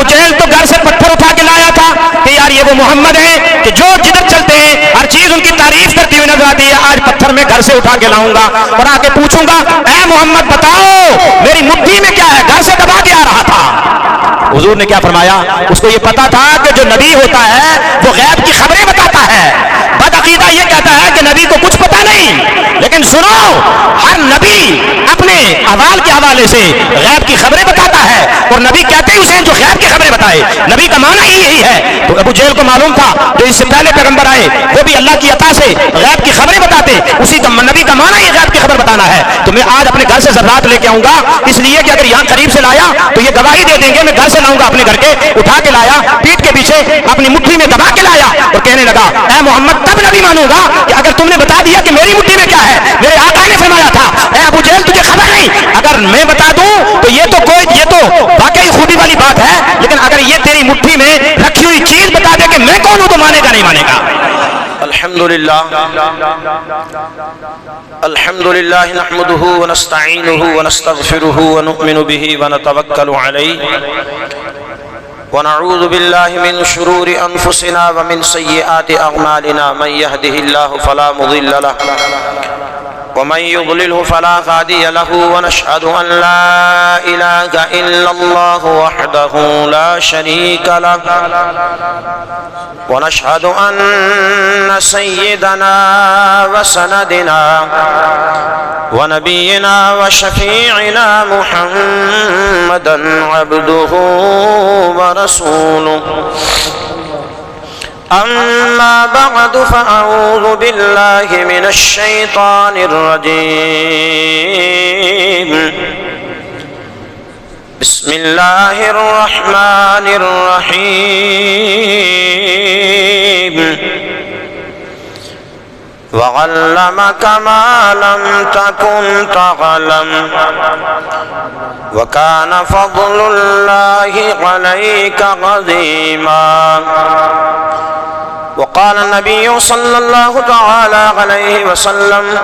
جہل تو گھر سے پتھر اٹھا کے لایا تھا کہ یار یہ وہ محمد ہیں کہ جو جدھر چلتے ہیں ہر چیز ان کی تعریف کرتی ہوئی نظر آتی ہے. آج پتھر میں گھر سے اٹھا کے لاؤں گا اور آ کے پوچھوں گا اے محمد بتاؤ میری مٹھی میں کیا ہے, گھر سے دبا کے آ رہا تھا. حضور نے کیا فرمایا؟ اس کو یہ پتا تھا کہ جو نبی ہوتا ہے وہ غیب کی خبریں بتاتا ہے. بدعقیدہ یہ کہتا ہے کہ نبی کو کچھ پتا نہیں, لیکن سنو ہر نبی اپنے احوال کے حوالے سے غیب کی خبریں بتاتا ہے, اور نبی کہتے ہیں اسے جو غیب کی خبریں بتائے. نبی کا معنی ہی یہی ہے. تو ابو جہل کو معلوم تھا جو اس سے پہلے پیغمبر آئے وہ بھی اللہ کی عطا سے غیب کی خبریں بتاتے, اسی کا نبی کا معنی یہ غیب کی خبر بتانا ہے. تو میں آج اپنے گھر سے ذرات لے کے آؤں گا, اس لیے کہ اگر یہاں قریب سے لایا تو یہ گواہی دے دیں گے. میں گھر سے لاؤں گا اپنے گھر کے, اٹھا کے لایا, پیٹ کے پیچھے اپنی مٹھی میں دبا کے لایا اور کہنے لگا اے محمد تب نبی مانوں گا کہ اگر تم نے بتا دیا کہ میری مٹھی میں کیا ہے. میرے آقا نے فرمایا تھا اے ابو جہل تجھے خبر نہیں, اگر میں بتا دوں تو یہ تو واقعی خوبی والی بات ہے, لیکن اگر یہ تیری مٹھی میں رکھی ہوئی چیز بتا دے کہ میں کون ہوں تو مانے گا نہیں مانے گا. الحمدللہ نحمده ونستعینه ونستغفره ونؤمن به ونتوکل علیہ ونعوذ باللہ من شرور انفسنا ومن سیئات اعمالنا من يهده الله فلا مضل له ومن يضلله فلا هادي له ونشهد أن لا إله إلا الله وحده لا شريك له ونشهد أن سيدنا وسندنا ونبينا وشفيعنا محمدا عبده ورسوله. أما بعد فأعوذ بالله من الشيطان الرجيم. بسم الله الرحمن الرحيم. وعلمك ما لم تكن تعلم وكان فضل الله عليك عظيما. وقال النبي صلى الله تعالى عليه وسلم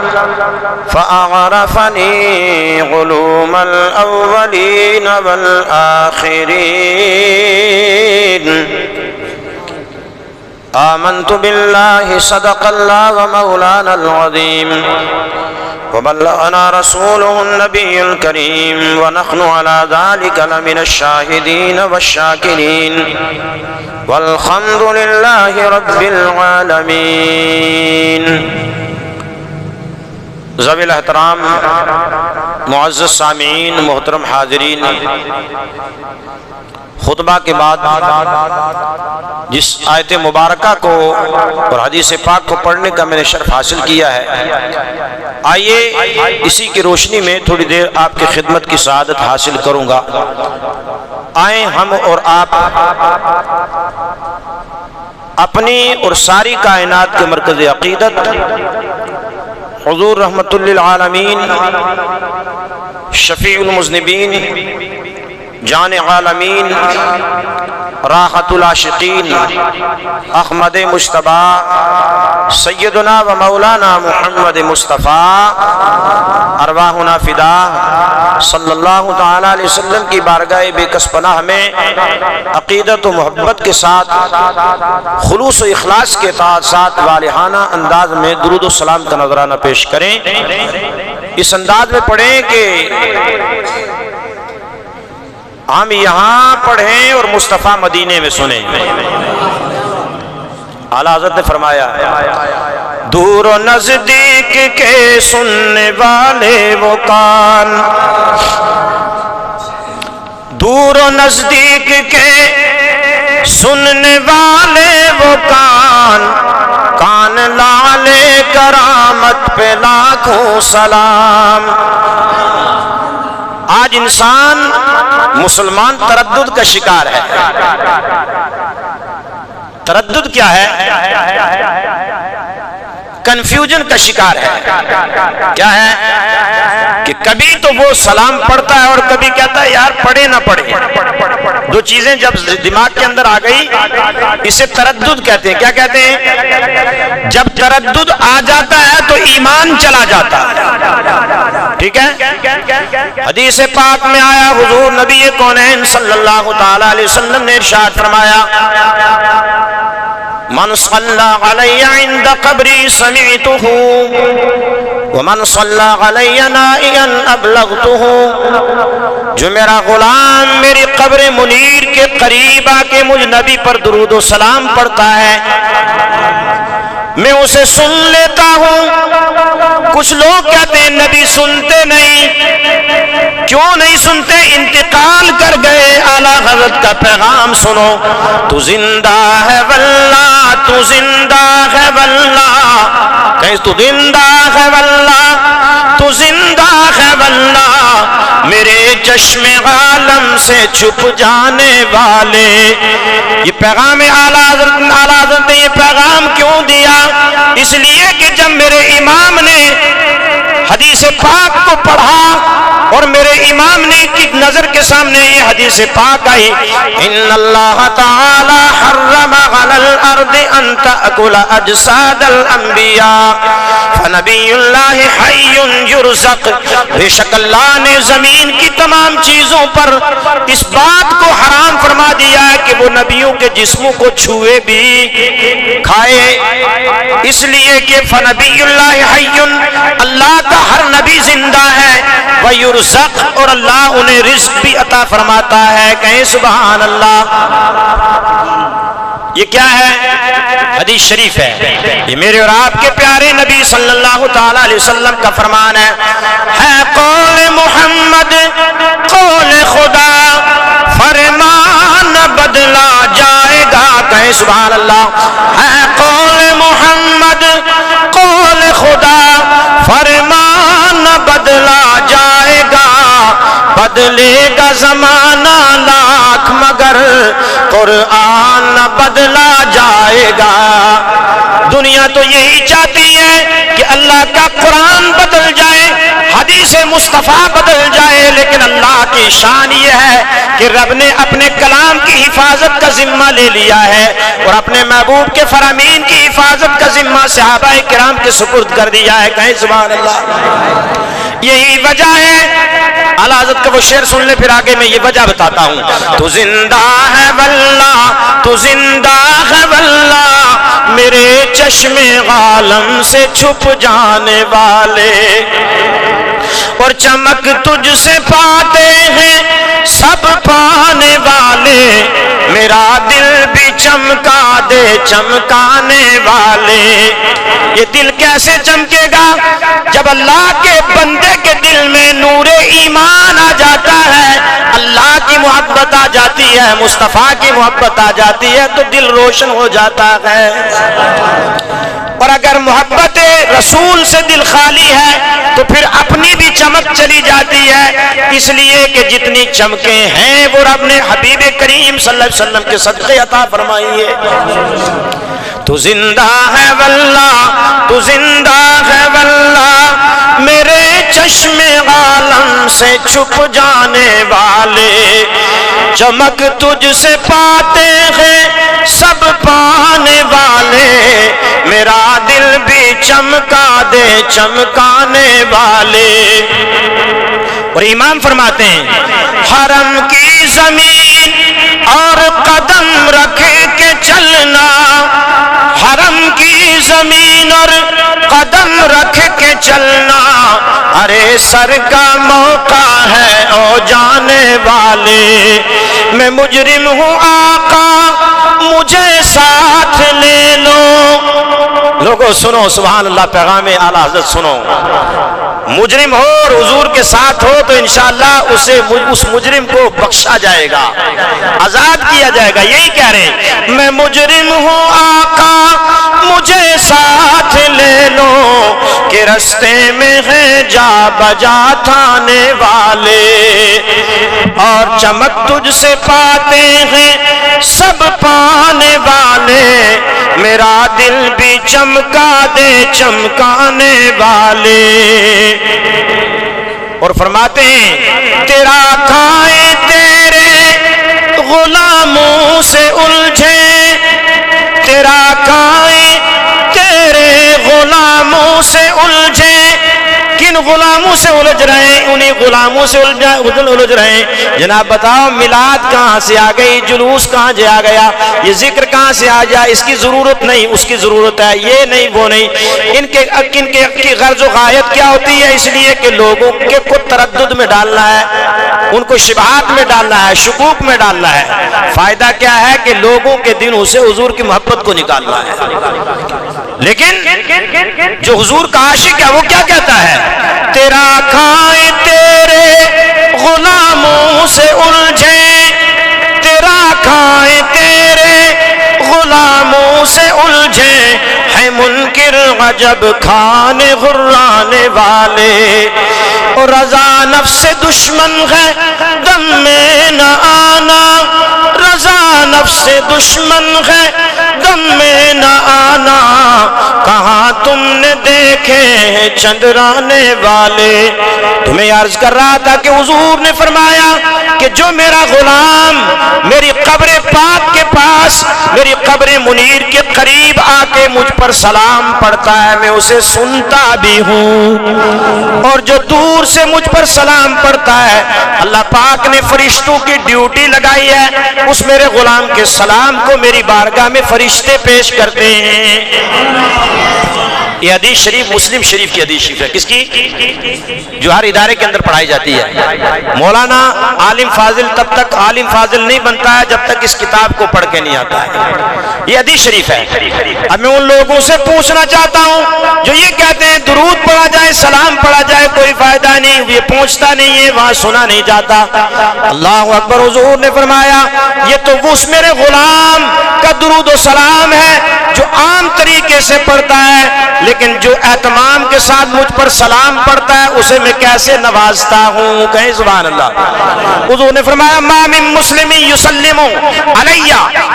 فأعرفني علوم الأولين والآخرين. آمنت بالله صدق الله ومولانا العظيم وبلغنا رسوله النبي الكريم ونحن على ذلك لمن الشاهدين والشاكرين والحمد لله رب العالمين. ذوی الاحترام معزز سامعین محترم حاضرین, خطبہ کے بعد جس آیت مبارکہ کو اور حدیث پاک کو پڑھنے کا میں نے شرف حاصل کیا ہے, آئیے اسی کی روشنی میں تھوڑی دیر آپ کی خدمت کی سعادت حاصل کروں گا. آئیں ہم اور آپ اپنی اور ساری کائنات کے مرکز عقیدت حضور رحمت للعالمین شفیع المذنبین جان عالمین راحت العاشقین احمد مجتبی سیدنا و مولانا محمد مصطفیٰ ارواحنا فدا صلی اللہ تعالیٰ علیہ وسلم کی بارگاہ بے کس پناہ میں عقیدت و محبت کے ساتھ خلوص و اخلاص کے ساتھ والہانہ انداز میں درود و سلام کا نذرانہ پیش کریں. اس انداز میں پڑھیں کہ ہم یہاں پڑھیں اور مصطفیٰ مدینے میں سنیں. اعلیٰ حضرت نے فرمایا دور و نزدیک کے سننے والے وہ کان, دور و نزدیک کے سننے والے وہ کان, کان لالے کرامت پہ لاکھوں سلام. آج انسان مسلمان تردد کا شکار ہے. تردد کیا ہے؟ کنفیوژن کا شکار ہے. کیا ہے کہ کبھی تو وہ سلام پڑھتا ہے اور کبھی کہتا ہے یار پڑھے نہ پڑھے. دو چیزیں جب دماغ کے اندر آ گئی اسے تردد کہتے ہیں. کیا کہتے ہیں؟ جب تردد آ جاتا ہے تو ایمان چلا جاتا ہے. ٹھیک ہے. حدیث پاک میں آیا حضور نبی کونین صلی اللہ تعالی علیہ وسلم نے ارشاد فرمایا من صلی علی عند قبری سمعتہ ومن صلی علی نائیا ابلغتہ. جو میرا غلام میری قبر منیر کے قریب آ کے مجھ نبی پر درود و سلام پڑھتا ہے میں اسے سن لیتا ہوں. کچھ لوگ کہتے ہیں نبی سنتے نہیں. کیوں نہیں سنتے؟ انتقال کر گئے. اعلیٰ حضرت کا پیغام سنو. تو زندہ ہے واللہ تو زندہ ہے واللہ. کہیں تو زندہ ہے واللہ تو زندہ ہے واللہ میرے چشم عالم سے چھپ جانے والے. یہ پیغام اعلیٰ حضرت نے یہ پیغام کیوں دیا؟ اس لیے کہ جب میرے امام نے حدیث پاک کو پڑھا اور میرے امام نے کی نظر کے سامنے یہ حدیث پاک آئی ان اللہ تعالی حرم علی الارض ان تأکل اجساد الانبیاء فنبی اللہ حی یرزق. بے شک اللہ نے زمین کی تمام چیزوں پر اس بات کو حرام فرما دیا ہے کہ وہ نبیوں کے جسموں کو چھوئے بھی کھائے. اس لیے کہ فنبی اللہ حی اللہ کا ہر نبی زندہ ہے ویرزق اور اللہ انہیں رزق بھی عطا فرماتا ہے. کہیں سبحان اللہ. یہ کیا ہے؟ حدیث شریف ہے. یہ میرے اور آپ کے پیارے نبی صلی اللہ تعالی علیہ وسلم کا فرمان ہے قول محمد قول خدا فرمان بدلا جائے گا. کہیں سبحان اللہ. ہے قول محمد قول خدا فرمان بدلا جائے گا. بدلے گا زمانہ لاکھ مگر قرآن نہ بدلا جائے گا. دنیا تو یہی چاہتی ہے کہ اللہ کا قرآن بدل جائے حدیث مصطفیٰ بدل جائے لیکن اللہ کی شان یہ ہے کہ رب نے اپنے کلام کی حفاظت کا ذمہ لے لیا ہے اور اپنے محبوب کے فرامین کی حفاظت کا ذمہ صحابہ کرام کے سپرد کر دیا ہے. کہیں سبحان اللہ. یہی وجہ ہے. اعلیٰ حضرت کا وہ شعر سن لے پھر آگے میں یہ وجہ بتاتا ہوں. تو زندہ ہے واللہ تو زندہ ہے واللہ میرے چشم عالم سے چھپ جانے والے اور چمک تجھ سے پاتے ہیں سب پانے والے میرا دل بھی چمکا دے چمکانے والے. یہ دل کیسے چمکے گا؟ جب اللہ کے بندے کے دل میں نور ایمان آ جاتا ہے اللہ کی محبت آ جاتی ہے مصطفیٰ کی محبت آ جاتی ہے تو دل روشن ہو جاتا ہے. اور اگر محبت رسول سے دل خالی ہے تو پھر اپنی بھی چمک چلی جاتی ہے. اس لیے کہ جتنی چمکیں ہیں وہ رب نے حبیب کریم صلی اللہ علیہ وسلم کے صدقے عطا فرمائی ہے. تو زندہ ہے واللہ تو زندہ ہے واللہ میرے چشم عالم سے چھپ جانے والے چمک تجھ سے پاتے ہیں سب پانے والے میرا دل بھی چمکا دے چمکانے والے. اور امام فرماتے ہیں حرم کی زمین اور قدم رکھ کے چلنا حرم کی زمین اور قدم رکھ کے چلنا ارے سر کا موقع ہے او جانے والے میں مجرم ہوں آقا مجھے ساتھ لے لو. لوگوں سنو سبحان اللہ. پیغام اعلیٰ حضرت سنو. مجرم ہو اور حضور کے ساتھ ہو تو انشاءاللہ اس مجرم کو بخشا جائے گا آزاد کیا جائے گا. یہی کہہ رہے ہیں میں مجرم ہوں آقا مجھے ساتھ لے لو کہ رستے میں ہے جا بجا تھانے والے اور چمک تجھ سے پاتے ہیں سب پانے والے میرا دل بھی چمکا دے چمکانے والے. اور فرماتے ہیں تیرا کھائیں تیرے غلاموں سے الجھے، تیرا کھائیں تیرے غلاموں سے الجھے، کن غلاموں سے الجھ رہے ہیں؟ انہیں غلاموں سے الجھ رہے ہیں۔ جناب بتاؤ میلاد کہاں سے آ گئی، جلوس کہاں سے آ گیا، یہ ذکر کہاں سے آ جائے؟ اس کی ضرورت نہیں، اس کی ضرورت ہے، یہ نہیں وہ نہیں۔ ان کے غرض و غایت کیا ہوتی ہے؟ اس لیے کہ لوگوں کو تردد میں ڈالنا ہے، ان کو شبہات میں ڈالنا ہے، شکوک میں ڈالنا ہے۔ فائدہ کیا ہے کہ لوگوں کے دلوں سے حضور کی محبت کو نکالنا ہے۔ لیکن جو حضور کا عاشق ہے وہ کیا کہتا ہے؟ تیرا کھائیں تیرے غلاموں سے الجھے، تیرا کھائیں تیرے غلاموں سے الجھے، ہے منکر عجب کھانے غرانے والے، اور رضا نفس دشمن ہے دم میں نہ آنا، رضا نفس دشمن ہے دم میں نہ آنا، کہاں تم نے دیکھے چندرانے والے۔ تمہیں عرض کر رہا تھا کہ حضور نے فرمایا کہ جو میرا غلام میری قبر پاک کے پاس، میری قبر منیر کے قریب آ کے مجھ پر سلام پڑھتا ہے میں اسے سنتا بھی ہوں، اور جو دور سے مجھ پر سلام پڑھتا ہے اللہ پاک نے فرشتوں کی ڈیوٹی لگائی ہے، اس میرے غلام کے سلام کو میری بارگاہ میں فرشتے پیش کرتے ہیں۔ یہ حدیث شریف مسلم شریف کی حدیث شریف ہے، کس کی؟ جو ہر ادارے کے اندر پڑھائی جاتی ہے۔ مولانا عالم فاضل تب تک عالم فاضل نہیں بنتا ہے جب تک اس کتاب کو پڑھ کے نہیں آتا ہے۔ یہ حدیث شریف ہے۔ اب میں ان لوگوں سے پوچھنا چاہتا ہوں جو یہ کہتے ہیں درود پڑھا جائے، سلام پڑھا جائے، کوئی فائدہ نہیں، یہ پہنچتا نہیں ہے، وہاں سنا نہیں جاتا۔ اللہ اکبر، حضور نے فرمایا یہ تو اس میرے غلام کا درود و سلام ہے جو عام طریقے سے پڑھتا ہے، لیکن جو اہتمام کے ساتھ مجھ پر سلام پڑھتا ہے اسے میں کیسے نوازتا ہوں؟ کہیں سبحان اللہ۔ حضور نے فرمایا ما من مسلم یسلم علی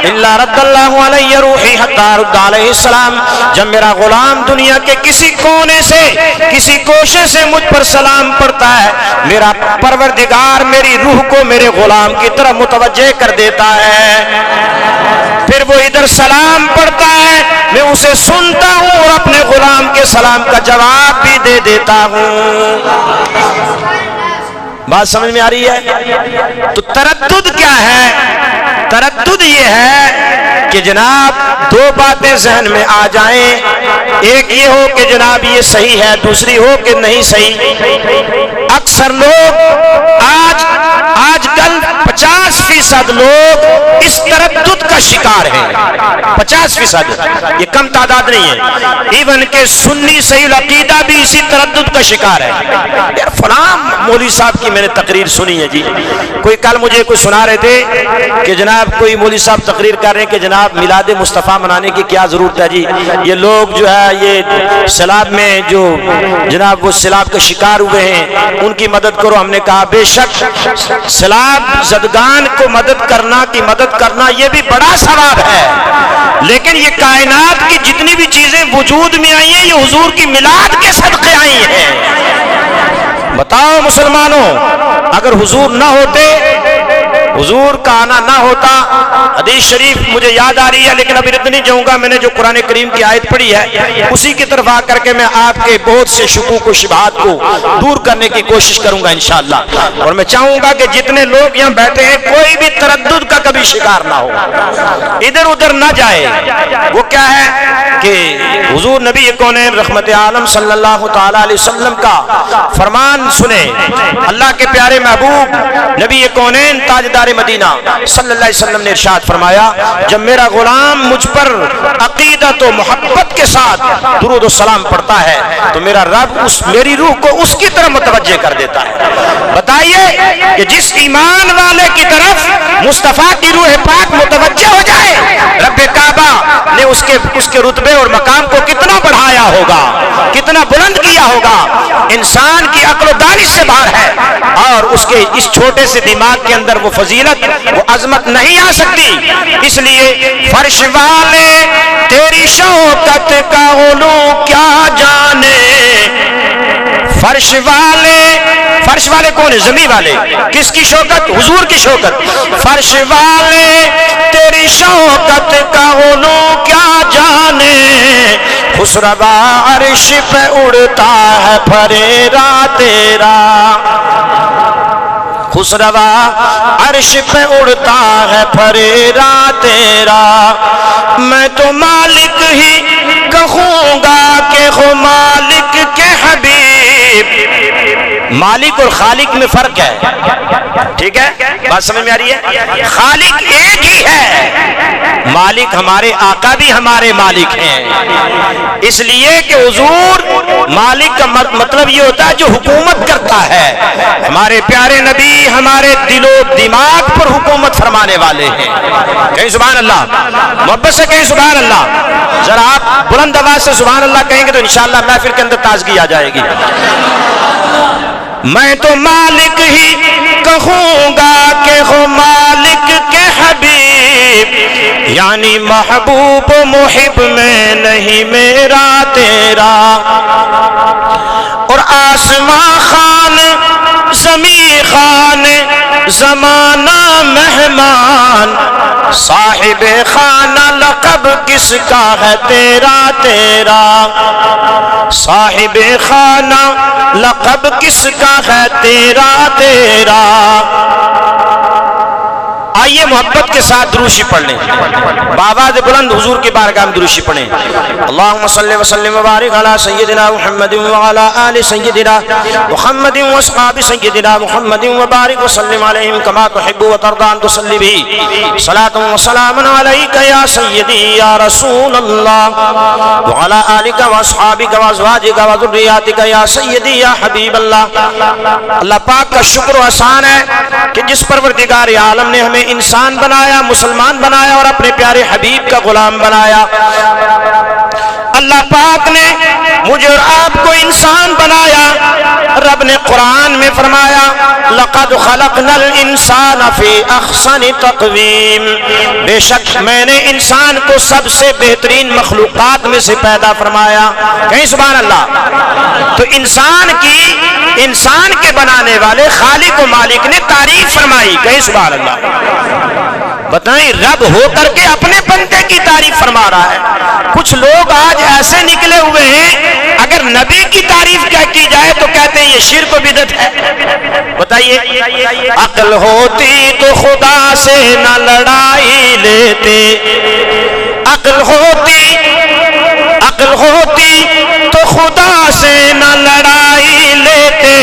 الا رد اللہ علی روحی حتی رد علیہ السلام۔ جب میرا غلام دنیا کے کسی کونے سے کسی کوشے سے مجھ پر سلام پڑھتا ہے میرا پروردگار میری روح کو میرے غلام کی طرف متوجہ کر دیتا ہے، پھر وہ ادھر سلام پڑھتا ہے میں اسے سنتا ہوں اور اپنے غلام کے سلام کا جواب بھی دے دیتا ہوں۔ بات سمجھ میں آ رہی ہے؟ تو تردد کیا ہے؟ تردد یہ ہے کہ جناب دو باتیں ذہن میں آ جائیں، ایک یہ ہو کہ جناب یہ صحیح ہے، دوسری ہو کہ نہیں صحیح۔ اکثر لوگ آج کل 50% لوگ اس تردد کا شکار ہیں، 50%، یہ کم تعداد نہیں ہے۔ ایون کہ سنی صحیح العقیدہ بھی اسی تردد کا شکار ہے۔ یار فلاں مولوی صاحب کی میں نے تقریر سنی ہے جی، کوئی کل مجھے کوئی سنا رہے تھے کہ جناب کوئی مولوی صاحب تقریر کر رہے ہیں کہ جناب میلاد مصطفیٰ منانے کی کیا ضرورت ہے جی، یہ لوگ جو ہے یہ سیلاب میں جو جناب وہ سیلاب کے شکار ہوئے ہیں ان کی مدد کرو۔ ہم نے کہا بے شک سیلاب زدگان کو مدد کرنا یہ بھی بڑا ثواب ہے، لیکن یہ کائنات کی جتنی بھی چیزیں وجود میں آئی ہیں یہ حضور کی میلاد کے صدقے آئی ہیں۔ بتاؤ مسلمانوں، اگر حضور نہ ہوتے، حضور کا آنا نہ ہوتا، حدیث شریف مجھے یاد آ رہی ہے لیکن ابھی اتنی جاؤں گا، میں نے جو قرآن کریم کی آیت پڑھی ہے اسی کی طرف آ کر کے میں آپ کے بہت سے شکوک و شبہات کو دور کرنے کی کوشش کروں گا انشاءاللہ، اور میں چاہوں گا کہ جتنے لوگ یہاں بیٹھے ہیں کوئی بھی تردد کا کبھی شکار نہ ہو، ادھر ادھر نہ جائے۔ وہ کیا ہے کہ حضور نبی کونین رحمت عالم صلی اللہ تعالی علیہ وسلم کا فرمان سنے، اللہ کے پیارے محبوب نبی کونین تاجدار مدینہ صلی اللہ علیہ وسلم نے ارشاد فرمایا جب میرا غلام مجھ پر عقیدت و محبت کے ساتھ درود و سلام پڑھتا ہے تو میرا رب میری روح کو اس کی طرف متوجہ کر دیتا ہے۔ بتائیے کہ جس ایمان والے کی طرف مصطفیٰ کی روح پاک متوجہ ہو جائے رب کعبہ نے اس کے رتبے اور مقام کو کتنا بڑھایا ہوگا، کتنا بلند کیا ہوگا۔ انسان کی عقل و دانش سے باہر ہے اور اس کے اس چھوٹے سے دماغ کے اندر وہ فضیلت وہ عظمت نہیں آ سکتی، اس لیے فرش والے تیری شوکت کا علو کیا جانے، فرش والے کون ہے؟ زمین والے. کس کی شوکت؟ حضور کی شوکت. فرش والے تیری شوکت کا علو کیا جانے، خسروا عرش پہ اڑتا ہے پھریرا تیرا، خسروا عرش پہ اڑتا ہے پھریرا تیرا. میں تو مالک ہی کہوں گا کہ ہو مالک کے حبیب. مالک اور خالق میں فرق ہے، ٹھیک ہے؟ بات سمجھ میں آ رہی ہے؟ خالق ایک ہی ہے، مالک ہمارے آقا بھی ہمارے مالک ہیں. اس لیے کہ حضور مالک کا مطلب یہ ہوتا ہے جو حکومت کرتا ہے. ہمارے پیارے نبی ہمارے دل و دماغ پر حکومت فرمانے والے ہیں. کہیں سبحان اللہ، محبت سے کہیں سبحان اللہ. ذرا آپ بلند آواز سے سبحان اللہ کہیں گے تو انشاءاللہ محفل کے اندر تازگی آ جائے گی. میں تو مالک ہی کہوں گا کہ ہو مالک کے حبیب، یعنی محبوب و محب میں نہیں میرا تیرا. اور آسماں خان زمین خان زمانہ مہمان، صاحب خانہ لقب کس کا ہے تیرا تیرا، صاحب خانہ لقب کس کا ہے تیرا تیرا. آئیے محبت کے ساتھ دروشی پڑھ لیں، بآواز بلند حضور کی بارگاہ میں دروشی پڑھیں. اللہم صلی وسلم وبارک علی سیدنا محمد وعلی آل سیدنا محمد واصحاب سیدنا محمد وبارک وسلم علیہم کما تحب وترضى ان تصلی بھی صلاۃ وسلام علیک یا سیدی یا رسول اللہ وعلی آلک واصحابک وازواجک وذریاتک یا سیدی یا حبیب اللہ. اللہ پاک کا شکر و احسان ہے کہ جس پروردگار عالم نے ہمیں انسان بنایا، مسلمان بنایا اور اپنے پیارے حبیب کا غلام بنایا. اللہ پاک نے مجھے اور آپ کو انسان بنایا. رب نے قرآن میں فرمایا لقد خلقنا الانسان فی احسن تقویم، بے شک میں نے انسان کو سب سے بہترین مخلوقات میں سے پیدا فرمایا. کہیں سبحان اللہ. تو انسان کے بنانے والے خالق و مالک نے تعریف فرمائی. کہیں سبحان اللہ. بتائیں رب ہو کر کے اپنے بندے کی تعریف فرما رہا ہے. کچھ لوگ آج ایسے نکلے ہوئے ہیں اگر نبی کی تعریف کیا کی جائے تو کہتے ہیں یہ شرک و بدعت ہے. بتائیے عقل ہوتی تو خدا سے نہ لڑائی لیتے، عقل ہوتی تو خدا سے نہ لڑائی لیتے،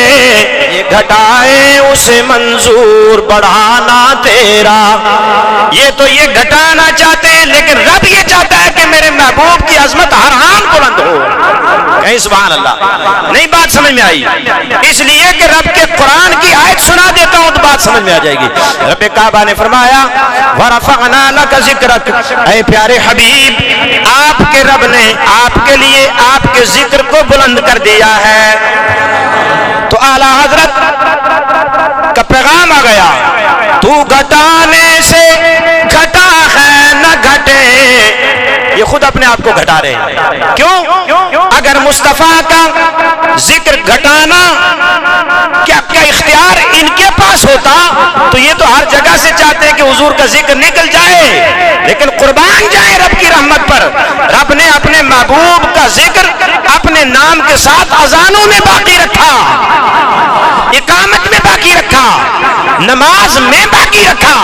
یہ گھٹائے اسے منظور بڑھانا تیرا. یہ تو یہ گھٹانا چاہتے ہیں لیکن رب یہ چاہتا ہے کہ میرے محبوب کی عظمت ہر آن بلند ہو. کہیں سبحان اللہ. نہیں بات سمجھ میں آئی؟ اس لیے کہ رب کے قرآن کی آیت سنا دیتا ہوں تو بات سمجھ میں آ جائے گی. رب کعبہ نے فرمایا وَرَفَعْنَا لَكَ ذِكْرَكَ، اے پیارے حبیب آپ کے رب نے آپ کے لیے آپ کے ذکر کو بلند کر دیا ہے. تو اعلیٰ حضرت کا پیغام آ گیا، تو گھٹانے سے گھٹا ہے نہ گھٹے. یہ خود اپنے آپ کو گھٹا رہے ہیں. کیوں؟ اگر مصطفیٰ کا ذکر گھٹانا کیا اختیار ان کے پاس ہوتا تو یہ تو ہر جگہ سے چاہتے ہیں کہ حضور کا ذکر نکل جائے، لیکن قربان جائے رب کی رحمت پر. رب نے اپنے محبوب کا ذکر اپنے نام کے ساتھ اذانوں میں باقی رکھا، اقامت میں باقی رکھا، نماز میں باقی رکھا.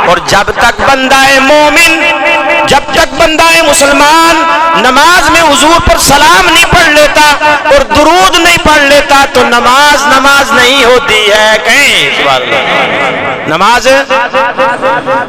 اور جب تک بندہ مومن، جب تک بندہ مسلمان نماز میں حضور پر سلام نہیں پڑھ لیتا اور درود نہیں پڑھ لیتا تو نماز نہیں ہوتی ہے. کہیں سبحان اللہ. نماز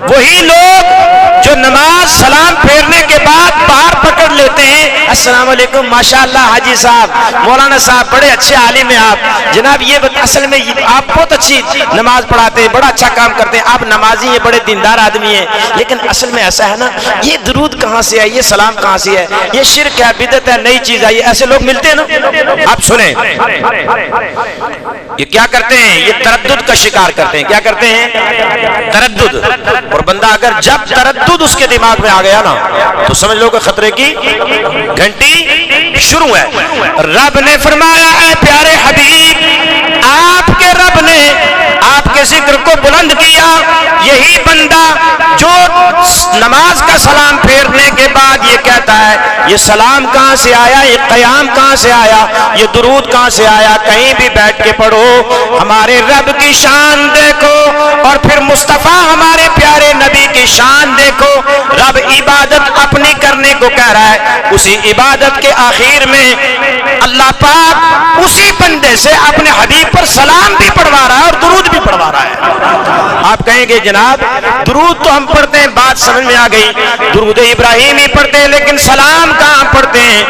وہی لوگ جو نماز سلام پھیرنے کے بعد پار پکڑ لیتے ہیں، السلام علیکم ماشاءاللہ حاجی صاحب، مولانا صاحب بڑے اچھے عالم ہیں آپ جناب، یہ اصل میں آپ بہت اچھی نماز پڑھاتے ہیں، بڑا اچھا کام کرتے ہیں، آپ نمازی ہیں، بڑے دیندار آدمی ہیں، لیکن اصل میں ایسا ہے نا، یہ درود کہاں سے ہے، یہ سلام کہاں سے ہے، یہ شرک ہے، بدعت ہے، نئی چیز ہے. ایسے لوگ ملتے ہیں نا. آپ سنیں یہ کیا کرتے ہیں، یہ تردد کا شکار کرتے ہیں. کیا کرتے ہیں؟ تردد. اور بندہ اگر جب تردد اس کے دماغ میں آ گیا نا تو سمجھ لو کہ خطرے کی گھنٹی شروع ہے۔ رب نے فرمایا اے پیارے حبیب، آپ کے رب نے آپ کے ذکر کو بلند کیا، یہی بندہ جو نماز کا سلام پھیرنے کے بعد یہ کہتا ہے یہ سلام کہاں سے آیا، یہ قیام کہاں سے آیا، یہ درود کہاں سے آیا، کہیں بھی بیٹھ کے پڑھو، ہمارے رب کی شان دیکھو اور پھر مصطفیٰ ہمارے پیارے نبی کی شان دیکھو۔ رب عبادت اپنی کرنے کو کہہ رہا ہے، اسی عبادت کے آخر میں اللہ پاک اسی بندے سے اپنے حبیب پر سلام بھی پڑھوا رہا ہے اور درود بھی پڑھوا رہا ہے۔ آپ کہیں گے جناب درود تو ہم پڑھتے ہیں، بات سمجھ میں آ گئی، درود ابراہیمی پڑھتے ہیں، لیکن سلام کہاں پڑھتے ہیں؟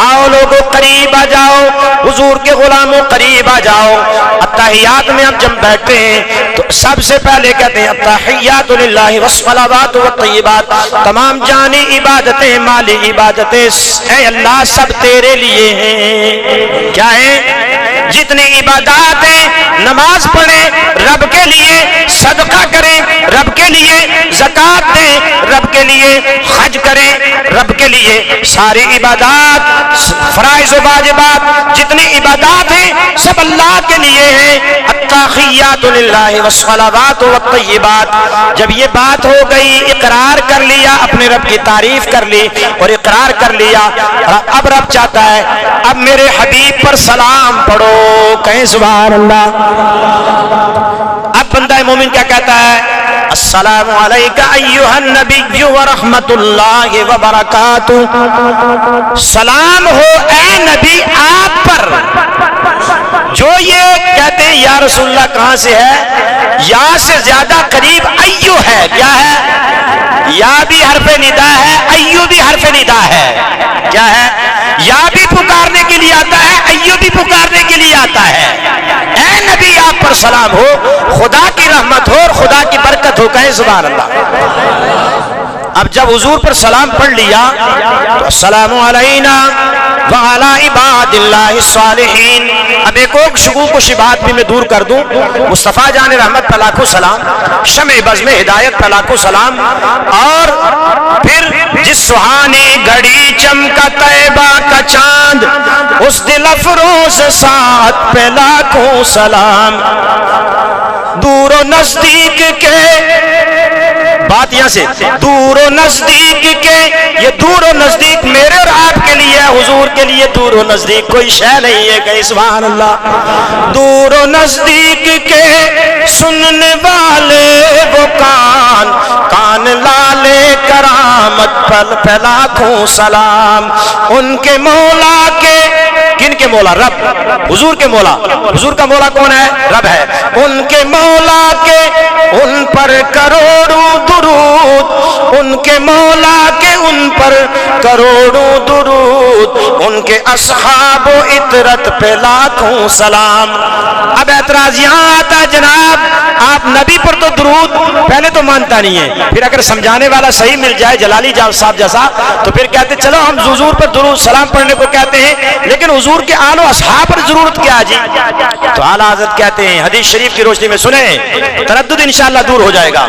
آؤ لوگوں قریب آ جاؤ، حضور کے غلاموں قریب آ جاؤ۔ التحیات میں ہم جب بیٹھتے ہیں تو سب سے پہلے کہتے ہیں التحیات للہ والصلوات والطیبات، تمام جانی عبادتیں، مالی عبادتیں اے اللہ سب تیرے لیے ہیں۔ کیا ہے؟ جتنی عبادات ہیں، نماز پڑھیں رب کے لیے، صدقہ کریں رب کے لیے، زکوٰۃ دیں رب کے لیے، حج کریں رب کے لیے، ساری عبادات فرائض و واجبات جتنی عبادات ہیں سب اللہ کے لیے ہیں۔ التحیات للہ والصلوات والطیبات۔ جب یہ بات ہو گئی، اقرار کر لیا، اپنے رب کی تعریف کر لی اور اقرار کر لیا، اب رب چاہتا ہے اب میرے حبیب پر سلام پڑھو، کہیں سبحان اللہ۔ اب بندہ مومن کیا کہتا ہے؟ السلام علیکہ ایہا النبی ورحمۃ اللہ وبرکاتہ، سلام ہو اے نبی آپ پر۔ جو یہ کہتے ہیں یا رسول اللہ کہاں سے ہے؟ یا سے زیادہ قریب ایو ہے، کیا ہے؟ یا بھی حرف ندا ہے، ایو بھی حرف ندا ہے، کیا ہے؟ یا بھی پکارنے کے لیے آتا ہے، ایو بھی پکارنے کے لیے آتا ہے۔ اے نبی آپ پر سلام ہو، خدا کی رحمت ہو اور خدا کی برکت ہو، کہیں سبحان اللہ۔ اب جب حضور پر سلام پڑھ لیا تو السلام علینا وعلی عباد اللہ الصالحین۔ اب ایک اور شکوک و شبہات بھی میں دور کر دوں، مصطفیٰ جان رحمت پہ لاکھوں سلام، شمع بزم ہدایت پہ لاکھوں سلام، اور پھر جس سہانی گھڑی چمکا طیبہ کا چاند، اس دل افروز ساتھ پہ لاکھوں سلام۔ دور و نزدیک کے، بات یہاں سے، دور و نزدیک کے، یہ دور و نزدیک میرے اور آپ کے لیے، حضور کے لیے دور و نزدیک کوئی شے نہیں ہے، کہیں سبحان اللہ۔ دور و نزدیک کے سننے والے وہ کان، کان لالے کرامت پل پہ لاکھوں سلام۔ ان کے مولا کے، کن کے مولا؟ رب، حضور کے مولا۔ حضور کا مولا کون ہے؟ رب ہے۔ ان کے مولا کے ان پر کروڑوں درود، ان کے مولا کے ان پر کروڑوں درود، ان کے اصحاب و اطرت پہ لاکھوں سلام۔ اب اعتراض یہاں آتا ہے جناب آپ نبی پر تو درود پہلے تو مانتا نہیں ہے، پھر اگر سمجھانے والا صحیح مل جائے جلالی صاحب جیسا تو پھر کہتے چلو ہم حضور پر درود سلام پڑھنے کو کہتے ہیں، لیکن حضور کے آل و اصحاب پر ضرورت کیا جی؟ تو اعلیٰ حضرت کہتے ہیں حدیث شریف کی روشنی میں سنیں، تردد انشاءاللہ دور ہو جائے گا۔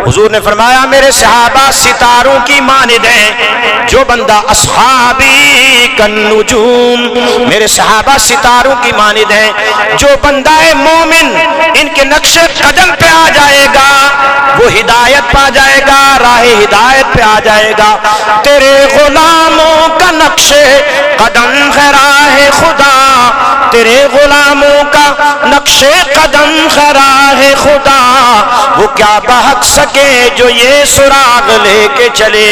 حضور نے فرمایا میرے صحابہ ستاروں کی مانند ہیں، جو بندہ اصحابی کالنجوم، میرے صحابہ ستاروں کی مانند ہیں، جو بندہ مومن ان کے نقش قدم پہ آ جائے گا وہ ہدایت پا جائے گا، راہ ہدایت پہ آ جائے گا۔ تیرے غلاموں کا نقش قدم ہے راہ خدا، تیرے غلاموں کا نقش قدم ہے راہ خدا، وہ کیا بہک سکے جو یہ سراغ لے کے چلے۔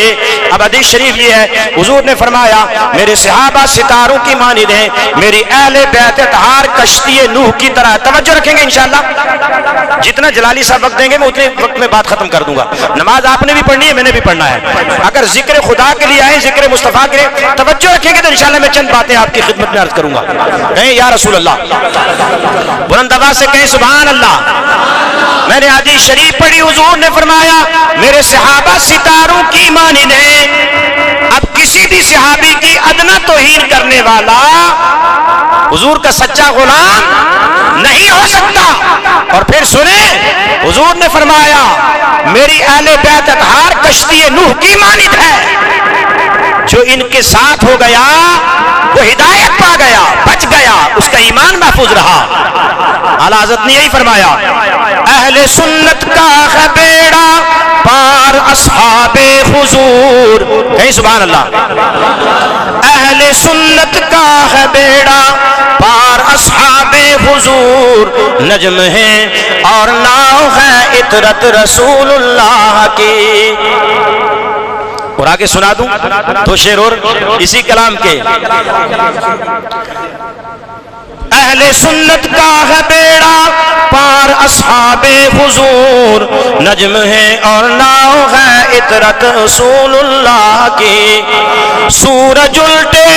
اب حدیث شریف یہ ہے حضور نے فرمایا میرے صحابہ ستاروں کی مانند ہیں، میری اہل بیت اطہار کشتی نوح کی طرح۔ توجہ رکھیں گے انشاءاللہ، جتنا جلالی صاحب وقت دیں گے میں اتنے وقت میں بات ختم کر دوں گا۔ نماز آپ نے بھی پڑھنی ہے، میں نے بھی پڑھنا ہے۔ اگر ذکر خدا کے لیے آئے، ذکر مصطفیٰ کے لیے توجہ رکھیں گے تو انشاءاللہ میں چند باتیں آپ کی خدمت میں عرض کروں گا۔ کہیں یا رسول اللہ، بلند آواز سے کہیں سبحان اللہ۔ میں نے حدیث شریف پڑھی، حضور نے فرمایا میرے صحابہ ستاروں کی مانند ہیں۔ اب کسی بھی صحابی کی ادنا توہین کرنے والا حضور کا سچا غلام نہیں ہو سکتا۔ اور پھر سنیں حضور نے فرمایا میری اہل بیت اطہار کشتی نوح کی مانند ہے۔ جو ان کے ساتھ ہو گیا وہ ہدایت پا گیا، بچ گیا، اس کا ایمان محفوظ رہا۔ اعلیٰ حضرت نے یہی فرمایا، اہل سنت کا ہے بیڑا پار اصحاب حضور، کہیں سبحان اللہ، اہل سنت کا ہے بیڑا پار اصحاب حضور، نجم ہے اور ناؤ ہے عطرت رسول اللہ کی۔ اور آگے سنا دوں دو شعر اور اسی کلام کے، اہل سنت کا ہے بیڑا پار اصحاب حضور، نجم ہے اور ناؤ ہے عطرت رسول اللہ کی۔ سورج الٹے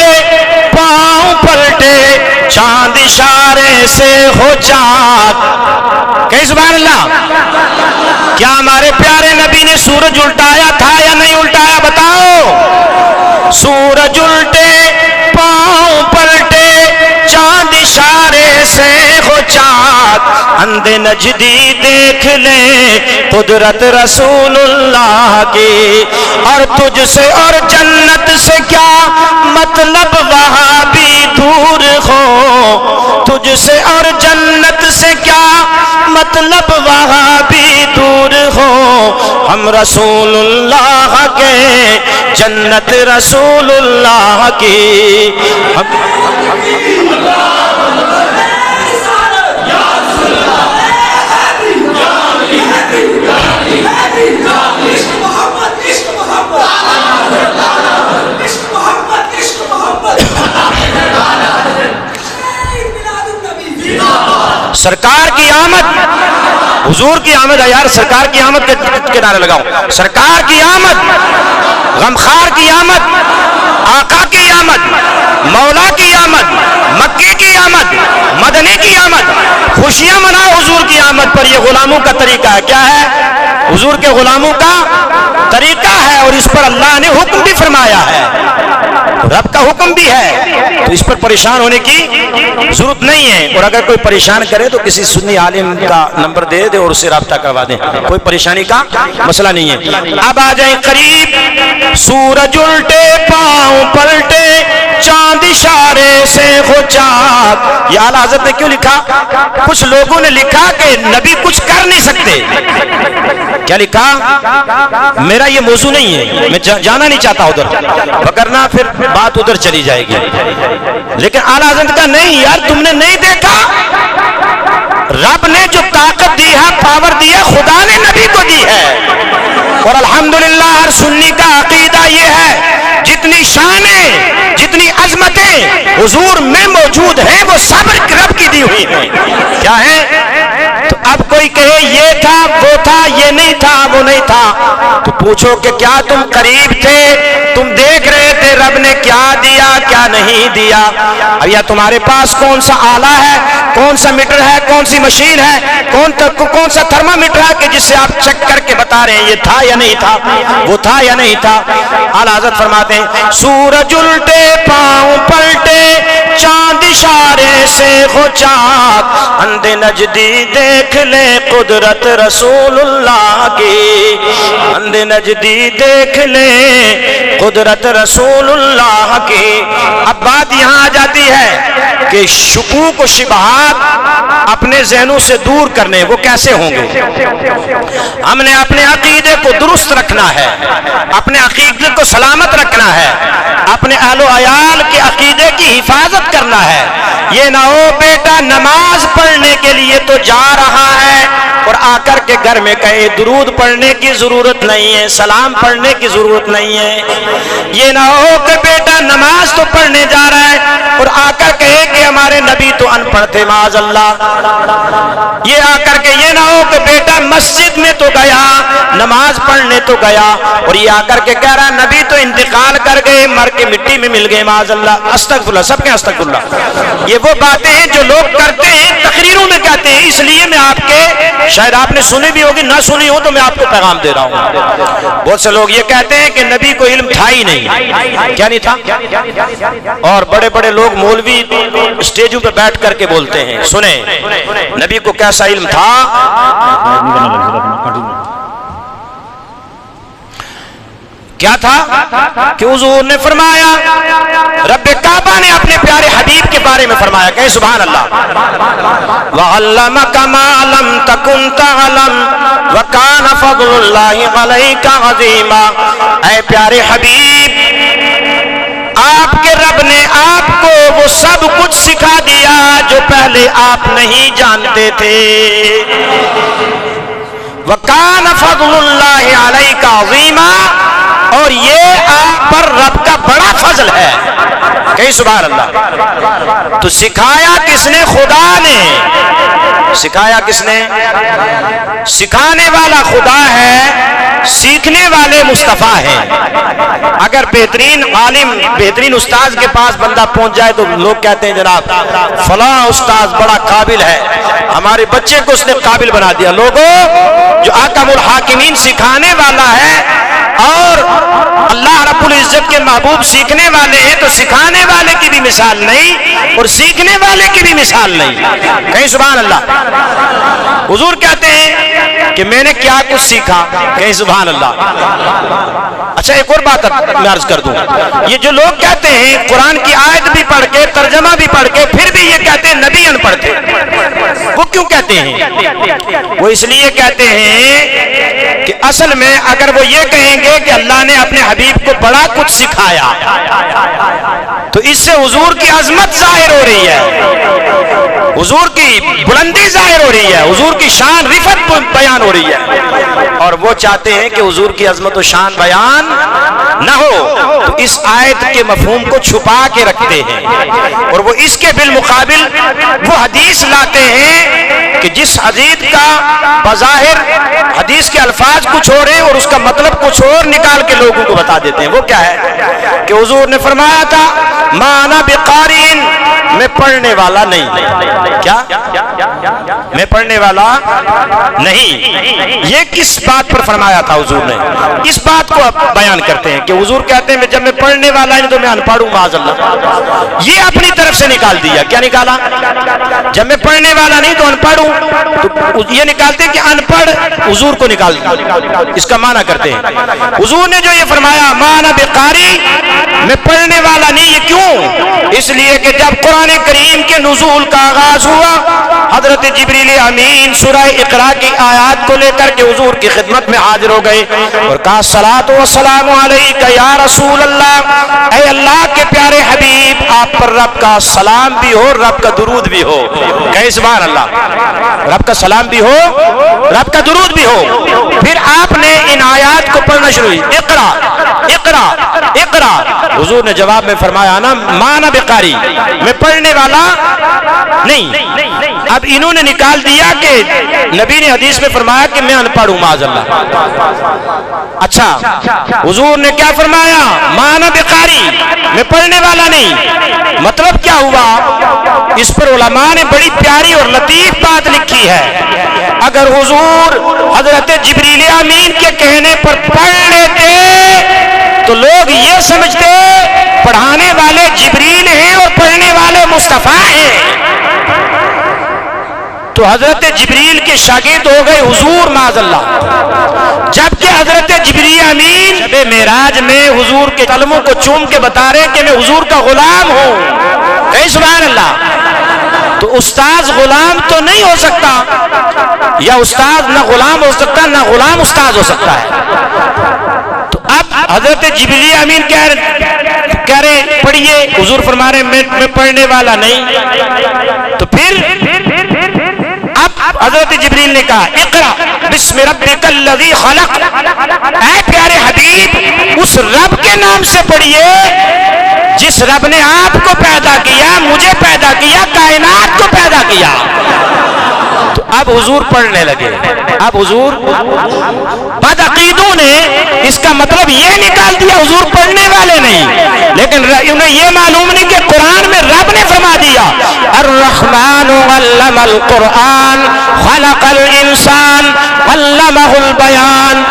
پاؤں پلٹے چاند اشارے سے ہو چاک، کہیں سبحان اللہ۔ کیا ہمارے پیارے نبی نے سورج الٹایا تھا یا نہیں الٹایا بتاؤ؟ سورج الٹے پاؤں پلٹے چاند اشارے سے ہو چاک، اندھے نجدی دیکھ لے قدرت رسول اللہ کی۔ اور تجھ سے اور جنت سے کیا مطلب وہاں بھی دور ہو، تجھ سے اور جنت سے کیا مطلب وہاں بھی دور ہو، ہم رسول اللہ کے جنت رسول اللہ کی۔ سرکار کی آمد، حضور کی آمد ہے یار، سرکار کی آمد کے نعرے لگاؤ، سرکار کی آمد، غمخوار کی آمد، آقا کی آمد، مولا کی آمد، مکی کی آمد، مدنی کی آمد، خوشیاں مناؤ حضور کی آمد پر۔ یہ غلاموں کا طریقہ ہے، کیا ہے؟ حضور کے غلاموں کا طریقہ ہے، اور اس پر اللہ نے حکم بھی فرمایا ہے، رب کا حکم بھی ہے، تو اس پر پریشان ہونے کی ضرورت نہیں ہے۔ اور اگر کوئی پریشان کرے تو کسی سنی عالم کا نمبر دے دے اور اسے رابطہ کروا دیں، کوئی پریشانی کا مسئلہ نہیں ہے۔ اب آ جائیں قریب، سورج الٹے پاؤں پلٹے چاند اشارے سے ہو چاک۔ یہ اعلیٰ حضرت نے کیوں لکھا؟ کچھ لوگوں نے لکھا کہ نبی کچھ کر نہیں سکتے، کیا لکھا؟ میرا یہ موضوع نہیں ہے، میں جانا نہیں چاہتا ادھر، وگرنہ پھر بات ادھر چلی جائے گی۔ لیکن اعلیٰ حضرت کا نہیں یار، تم نے نہیں دیکھا، رب نے جو طاقت دی ہے، پاور دی ہے، خدا نے نبی کو دی ہے۔ اور الحمدللہ ہر سنی کا عقیدہ یہ ہے، جتنی شانیں، جتنی عظمتیں حضور میں موجود ہیں، وہ سب رب کی دی ہوئی ہیں۔ کیا ہے؟ تو اب کوئی کہے یہ تھا، وہ تھا، یہ نہیں تھا، وہ نہیں تھا، تو پوچھو کہ کیا تم قریب تھے؟ تم دیکھ رہے تھے رب نے کیا دیا، کیا نہیں دیا؟ اب یا تمہارے پاس کون سا آلہ ہے، کون سا میٹر ہے، کون سی مشین ہے، کون سا تھرمامیٹر ہے کہ جس سے آپ چیک کر کے بتا رہے ہیں یہ تھا یا نہیں تھا، وہ تھا یا نہیں تھا؟ اعلیٰ حضرت فرماتے ہیں، سورج الٹے پاؤں پلٹے چاند اشارے سے ہو چاک، اندھے نجدی دیکھ لے قدرت رسول اللہ کی، اندھے نجدی دیکھ لے قدرت رسول اللہ کی۔ اب بات یہاں آ جاتی ہے کہ شکوک و شبہات اپنے ذہنوں سے دور کرنے، وہ کیسے ہوں گے؟ ہم نے اپنے عقیدے کو درست رکھنا ہے، اپنے عقیدے کو سلامت رکھنا ہے، اپنے اہل و عیال کے عقیدے کی حفاظت کرنا ہے۔ یہ نہ ہو بیٹا نماز پڑھنے کے لیے تو جا رہا ہے اور آ کر کے گھر میں کہے درود پڑھنے کی ضرورت نہیں ہے، سلام پڑھنے کی ضرورت نہیں ہے۔ یہ نہ ہو کہ بیٹا نماز تو پڑھنے جا رہا ہے اور آ کر کہے کہ ہمارے نبی تو ان پڑھ تھے معاذ اللہ۔ یہ آ کر کے یہ نہ ہو کہ بیٹا مسجد میں تو گیا، نماز پڑھنے تو گیا، اور یہ آ کر کے کہہ رہا نبی تو انتقال کر گئے، مر کے مٹی میں مل گئے معاذ اللہ۔ استغفراللہ، سب کے استغفراللہ۔ یہ وہ باتیں ہیں جو لوگ کرتے ہیں، تقریروں میں کہتے ہیں، اس لیے میں آپ کے، شاید آپ نے سنی بھی ہوگی، نہ سنی ہو تو میں آپ کو پیغام دے رہا ہوں۔ بہت سے لوگ یہ کہتے ہیں کہ نبی کو علم تھا ہی نہیں، کیا نہیں تھا؟ اور بڑے بڑے لوگ مولوی اسٹیجوں پہ بیٹھ کر کے بولتے ہیں، سنیں نبی کو کیسا علم تھا کیا تھا کہ حضور نے فرمایا، رب کعبہ نے اپنے پیارے حبیب کے بارے میں فرمایا، کہیں سبحان اللہ، وَعَلَّمَكَ مَا لَمْ تَكُنْ تَعْلَمْ وَكَانَ فَضْلُ اللَّهِ عَلَيْكَ عَظِيمًا۔ اے پیارے حبیب، آپ کے رب نے آپ کو وہ سب کچھ سکھا دیا جو پہلے آپ نہیں جانتے تھے۔ وَكَانَ فَضْلُ اللَّهِ عَلَيْكَ عَظِيمًا، اور یہ آپ پر رب کا بڑا فضل ہے، کہیں سبحان اللہ۔ تو سکھایا کس نے؟ خدا نے۔ سکھایا کس نے؟ سکھانے والا خدا ہے، سیکھنے والے مصطفیٰ ہیں۔ اگر بہترین عالم، بہترین استاذ کے پاس بندہ پہنچ جائے تو لوگ کہتے ہیں جناب فلاں استاذ بڑا قابل ہے، ہمارے بچے کو اس نے قابل بنا دیا۔ لوگوں، جو احکم الحاکمین سکھانے والا ہے اور اللہ رب العزت کے محبوب سیکھنے والے ہیں، تو سکھانے والے کی بھی مثال نہیں اور سیکھنے والے کی بھی مثال نہیں، کہیں سبحان اللہ۔ حضور کہتے ہیں کہ میں نے کیا کچھ سیکھا، کہیں سبحان اللہ۔ اچھا ایک اور بات میں عرض کر دوں، یہ جو لوگ کہتے ہیں قرآن کی آیت بھی پڑھ کے ترجمہ بھی پڑھ کے پھر بھی یہ کہتے ہیں نبی ان پڑھ تھے، وہ کیوں کہتے ہیں؟ وہ اس لیے کہتے ہیں کہ اصل میں اگر وہ یہ کہیں گے کہ اللہ نے اپنے حبیب کو بڑا کچھ سکھایا تو اس سے حضور کی عظمت ظاہر ہو رہی ہے، حضور کی بلندی ظاہر ہو رہی ہے، حضور کی شان رفعت بیان ہو رہی ہے، اور وہ چاہتے ہیں کہ حضور کی عظمت و شان بیان نہ ہو، تو اس آیت کے مفہوم کو چھپا کے رکھتے ہیں، اور وہ اس کے بالمقابل وہ حدیث لاتے ہیں کہ جس حدیث کا بظاہر حدیث کے الفاظ کچھ اور ہیں اور اس کا مطلب کچھ اور نکال کے لوگوں کو بتا دیتے ہیں۔ وہ کیا ہے کہ حضور نے فرمایا تھا مَا أَنَا بِقَارِئٍ، میں پڑھنے والا نہیں۔ کیا؟ میں پڑھنے والا نہیں۔ یہ کس بات پر فرمایا تھا حضور نے؟ اس بات کو آپ بیان کرتے ہیں کہ حضور کہتے ہیں جب میں پڑھنے والا نہیں تو میں ان پڑھ ہوں، معاذ اللہ۔ یہ اپنی طرف سے نکال دیا، کیا نکالا؟ جب میں پڑھنے والا نہیں تو ان پڑھ ہوں، تو یہ نکالتے کہ ان پڑھ حضور کو نکال دیا، اس کا معنی کرتے ہیں۔ حضور نے جو یہ فرمایا مَا أَنَا بِقَارِئٍ، میں پڑھنے والا نہیں، یہ کیوں؟ اس لیے کہ جب قرآن کریم کے نزول کا آغاز ہوا، حضرت جبریل امین سورہ اقراء کی آیات کو لے کر کے حضور کی خدمت میں حاضر ہو گئے اور کہا الصلاۃ والسلام علیک یا رسول اللہ، اے اللہ کے پیارے حبیب، آپ پر رب کا سلام بھی ہو، رب کا درود بھی ہو، کہیں سبحان اللہ۔ رب کا سلام بھی ہو، رب کا درود بھی ہو۔ پھر آپ نے ان آیات کو پڑھنا شروع کی، اقرا اقرا اقرا۔ حضور نے جواب میں فرمایا نا مَا أَنَا بِقَارِئٍ، میں پڑھنے والا نہیں۔ اب انہوں نے نکال دیا کہ نبی نے حدیث میں فرمایا کہ میں ان پڑھ ہوں، معاذ اللہ۔ اچھا حضور نے کیا فرمایا؟ مَا أَنَا بِقَارِئٍ، میں پڑھنے والا نہیں۔ مطلب کیا ہوا؟ اس پر علماء نے بڑی پیاری اور لطیف بات لکھی ہے۔ اگر حضور حضرت جبریل امین کے کہنے پر پڑھ لیتے تو لوگ یہ سمجھتے پڑھانے والے جبریل ہیں اور پڑھنے والے مصطفیٰ ہیں، تو حضرت جبریل کے شاگرد ہو گئے حضور، معاذ اللہ۔ جبکہ حضرت جبریل امین شب معراج میں حضور کے قدموں کو چوم کے بتا رہے کہ میں حضور کا غلام ہوں، کہیں سبحان اللہ۔ تو استاذ غلام تو نہیں ہو سکتا، یا استاذ نہ غلام ہو سکتا، نہ غلام استاذ ہو سکتا ہے۔ تو اب حضرت جبریل امین کہہ رہے پڑھیے، حضور فرما رہے میں پڑھنے والا نہیں۔ تو پھر اب حضرت جبریل نے کہا اقرا بسم ربک الذی خلق، اے پیارے حبیب اس رب کے نام سے پڑھیے جس رب نے آپ کو پیدا کیا، مجھے پیدا کیا، کائنات کو پیدا کیا۔ تو اب حضور پڑھنے لگے۔ اب حضور بدعقیدوں نے اس کا مطلب یہ نکال دیا حضور پڑھنے والے نہیں، لیکن انہیں یہ معلوم نہیں کہ قرآن میں رب نے فرما دیا الرحمن علم القرآن خلق الانسان علمہ البیان۔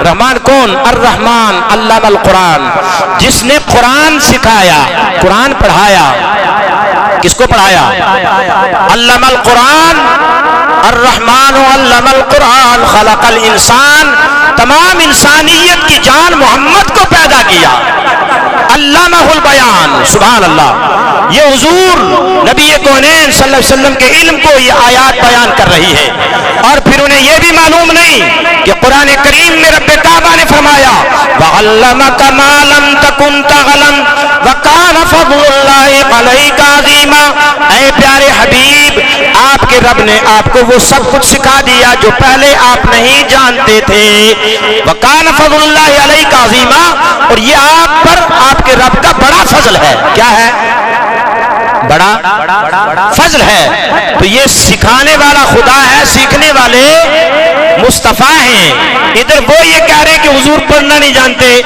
رحمان کون؟ الرحمن علم القرآن، جس نے قرآن سکھایا، قرآن پڑھایا۔ کس کو پڑھایا؟ علم القرآن، الرحمن علم القرآن خلق الانسان، تمام انسان سبحان اللہ، یہ حضور نبی کونین صلی اللہ علیہ وسلم کے علم کو یہ آیات بیان کر رہی ہے، اور پھر انہیں یہ بھی معلوم نہیں کہ قرآن کریم میں رب کعبہ نے فرمایا وَعَلَّمَكَ مَا لَمْ تَكُنْ تَعْلَمْ وَكَانَ فَضْلُ اللَّهِ عَلَيْكَ عَظِيمًا۔ اے پیارے حبیب، آپ کے رب نے آپ کو وہ سب کچھ سکھا دیا جو پہلے آپ نہیں جانتے تھے۔ وَكَانَ فَضْلُ اللَّهِ عَلَيْكَ عَظِيمًا، اور یہ آپ پر آپ کے رب کا بڑا فضل ہے۔ کیا ہے؟ بڑا فضل ہے۔ تو یہ سکھانے والا خدا ہے، سیکھنے والے مصطفیٰ ہیں۔ ادھر وہ یہ کہہ رہے ہیں کہ حضور پڑھنا نہیں جانتے،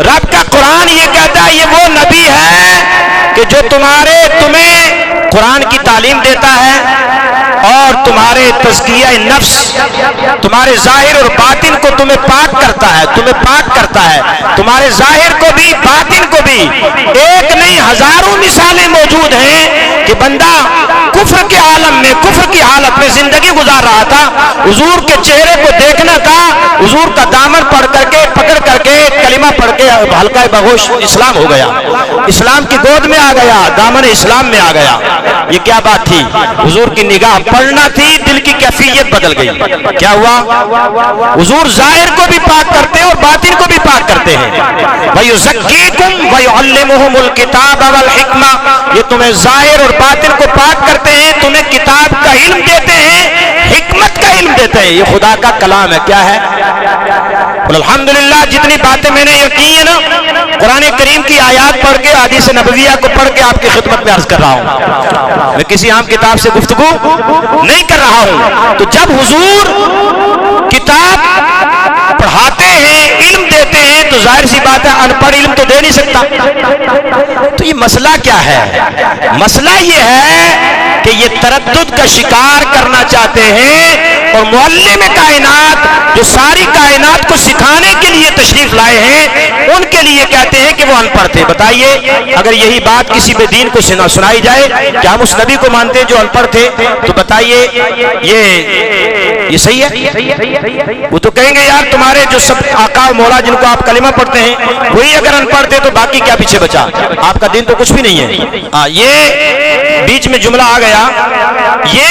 رب کا قرآن یہ کہتا ہے یہ وہ نبی ہے کہ جو تمہیں قرآن کی تعلیم دیتا ہے اور تمہارے تزکیہ نفس، تمہارے ظاہر اور باطن کو تمہیں پاک کرتا ہے، تمہارے ظاہر کو بھی باطن کو بھی۔ ایک نہیں ہزاروں مثالیں موجود ہیں کہ بندہ کفر کے عالم میں، کفر کی حالت میں زندگی گزار رہا تھا، حضور کے چہرے کو دیکھنا تھا، حضور کا دامن پکڑ کر کے کلمہ پڑھ کے حلقہ بغوش اسلام ہو گیا، اسلام کی گود میں آ گیا، دامن اسلام میں آ گیا۔ یہ کیا بات تھی؟ حضور کی نگاہ پڑھنا تھی، دل کی کیفیت بدل گئی۔ کیا ہوا؟ حضور ظاہر کو بھی پاک کرتے ہیں اور باطن کو بھی پاک کرتے ہیں۔ وَيُزَكِّيكُمْ وَيُعَلِّمُهُمُ الْكِتَابَ وَالْحِكْمَةَ، یہ تمہیں ظاہر اور باطن کو پاک کرتے ہیں، تمہیں کتاب کا علم دیتے ہیں، حکمت کا علم دیتے ہیں۔ یہ خدا کا کلام ہے۔ کیا ہے؟ الحمدللہ جتنی باتیں میں نے کی ہے نا، قرآن کریم کی آیات پڑھ کے، حدیث نبویہ کو پڑھ کے آپ کی خدمت میں عرض کر رہا ہوں، میں کسی عام کتاب سے گفتگو نہیں کر رہا ہوں۔ تو جب حضور کتاب پڑھاتے ہیں، علم دیتے ہیں، تو ظاہر سی بات ہے ان پڑھ علم تو دے نہیں سکتا۔ تو یہ مسئلہ کیا ہے؟ مسئلہ یہ ہے کہ یہ تردد کا شکار کرنا چاہتے ہیں، اور معلم کائنات جو ساری کائنات کو سکھانے کے لیے تشریف لائے ہیں، ان کے لیے کہتے ہیں کہ وہ ان پڑھ تھے۔ بتائیے اگر یہی بات کسی بے دین کو سنائی جائے کہ ہم اس نبی کو مانتے ہیں جو ان پڑھ تھے، تو بتائیے یہ صحیح ہے؟ وہ تو کہیں گے یار تمہارے جو سب آقا و مولا جن کو آپ کلمہ پڑھتے ہیں وہی اگر ان پڑھ تھے تو باقی کیا پیچھے بچا؟ آپ کا دین تو کچھ بھی نہیں ہے۔ یہ بیچ میں جملہ آ گیا، یہ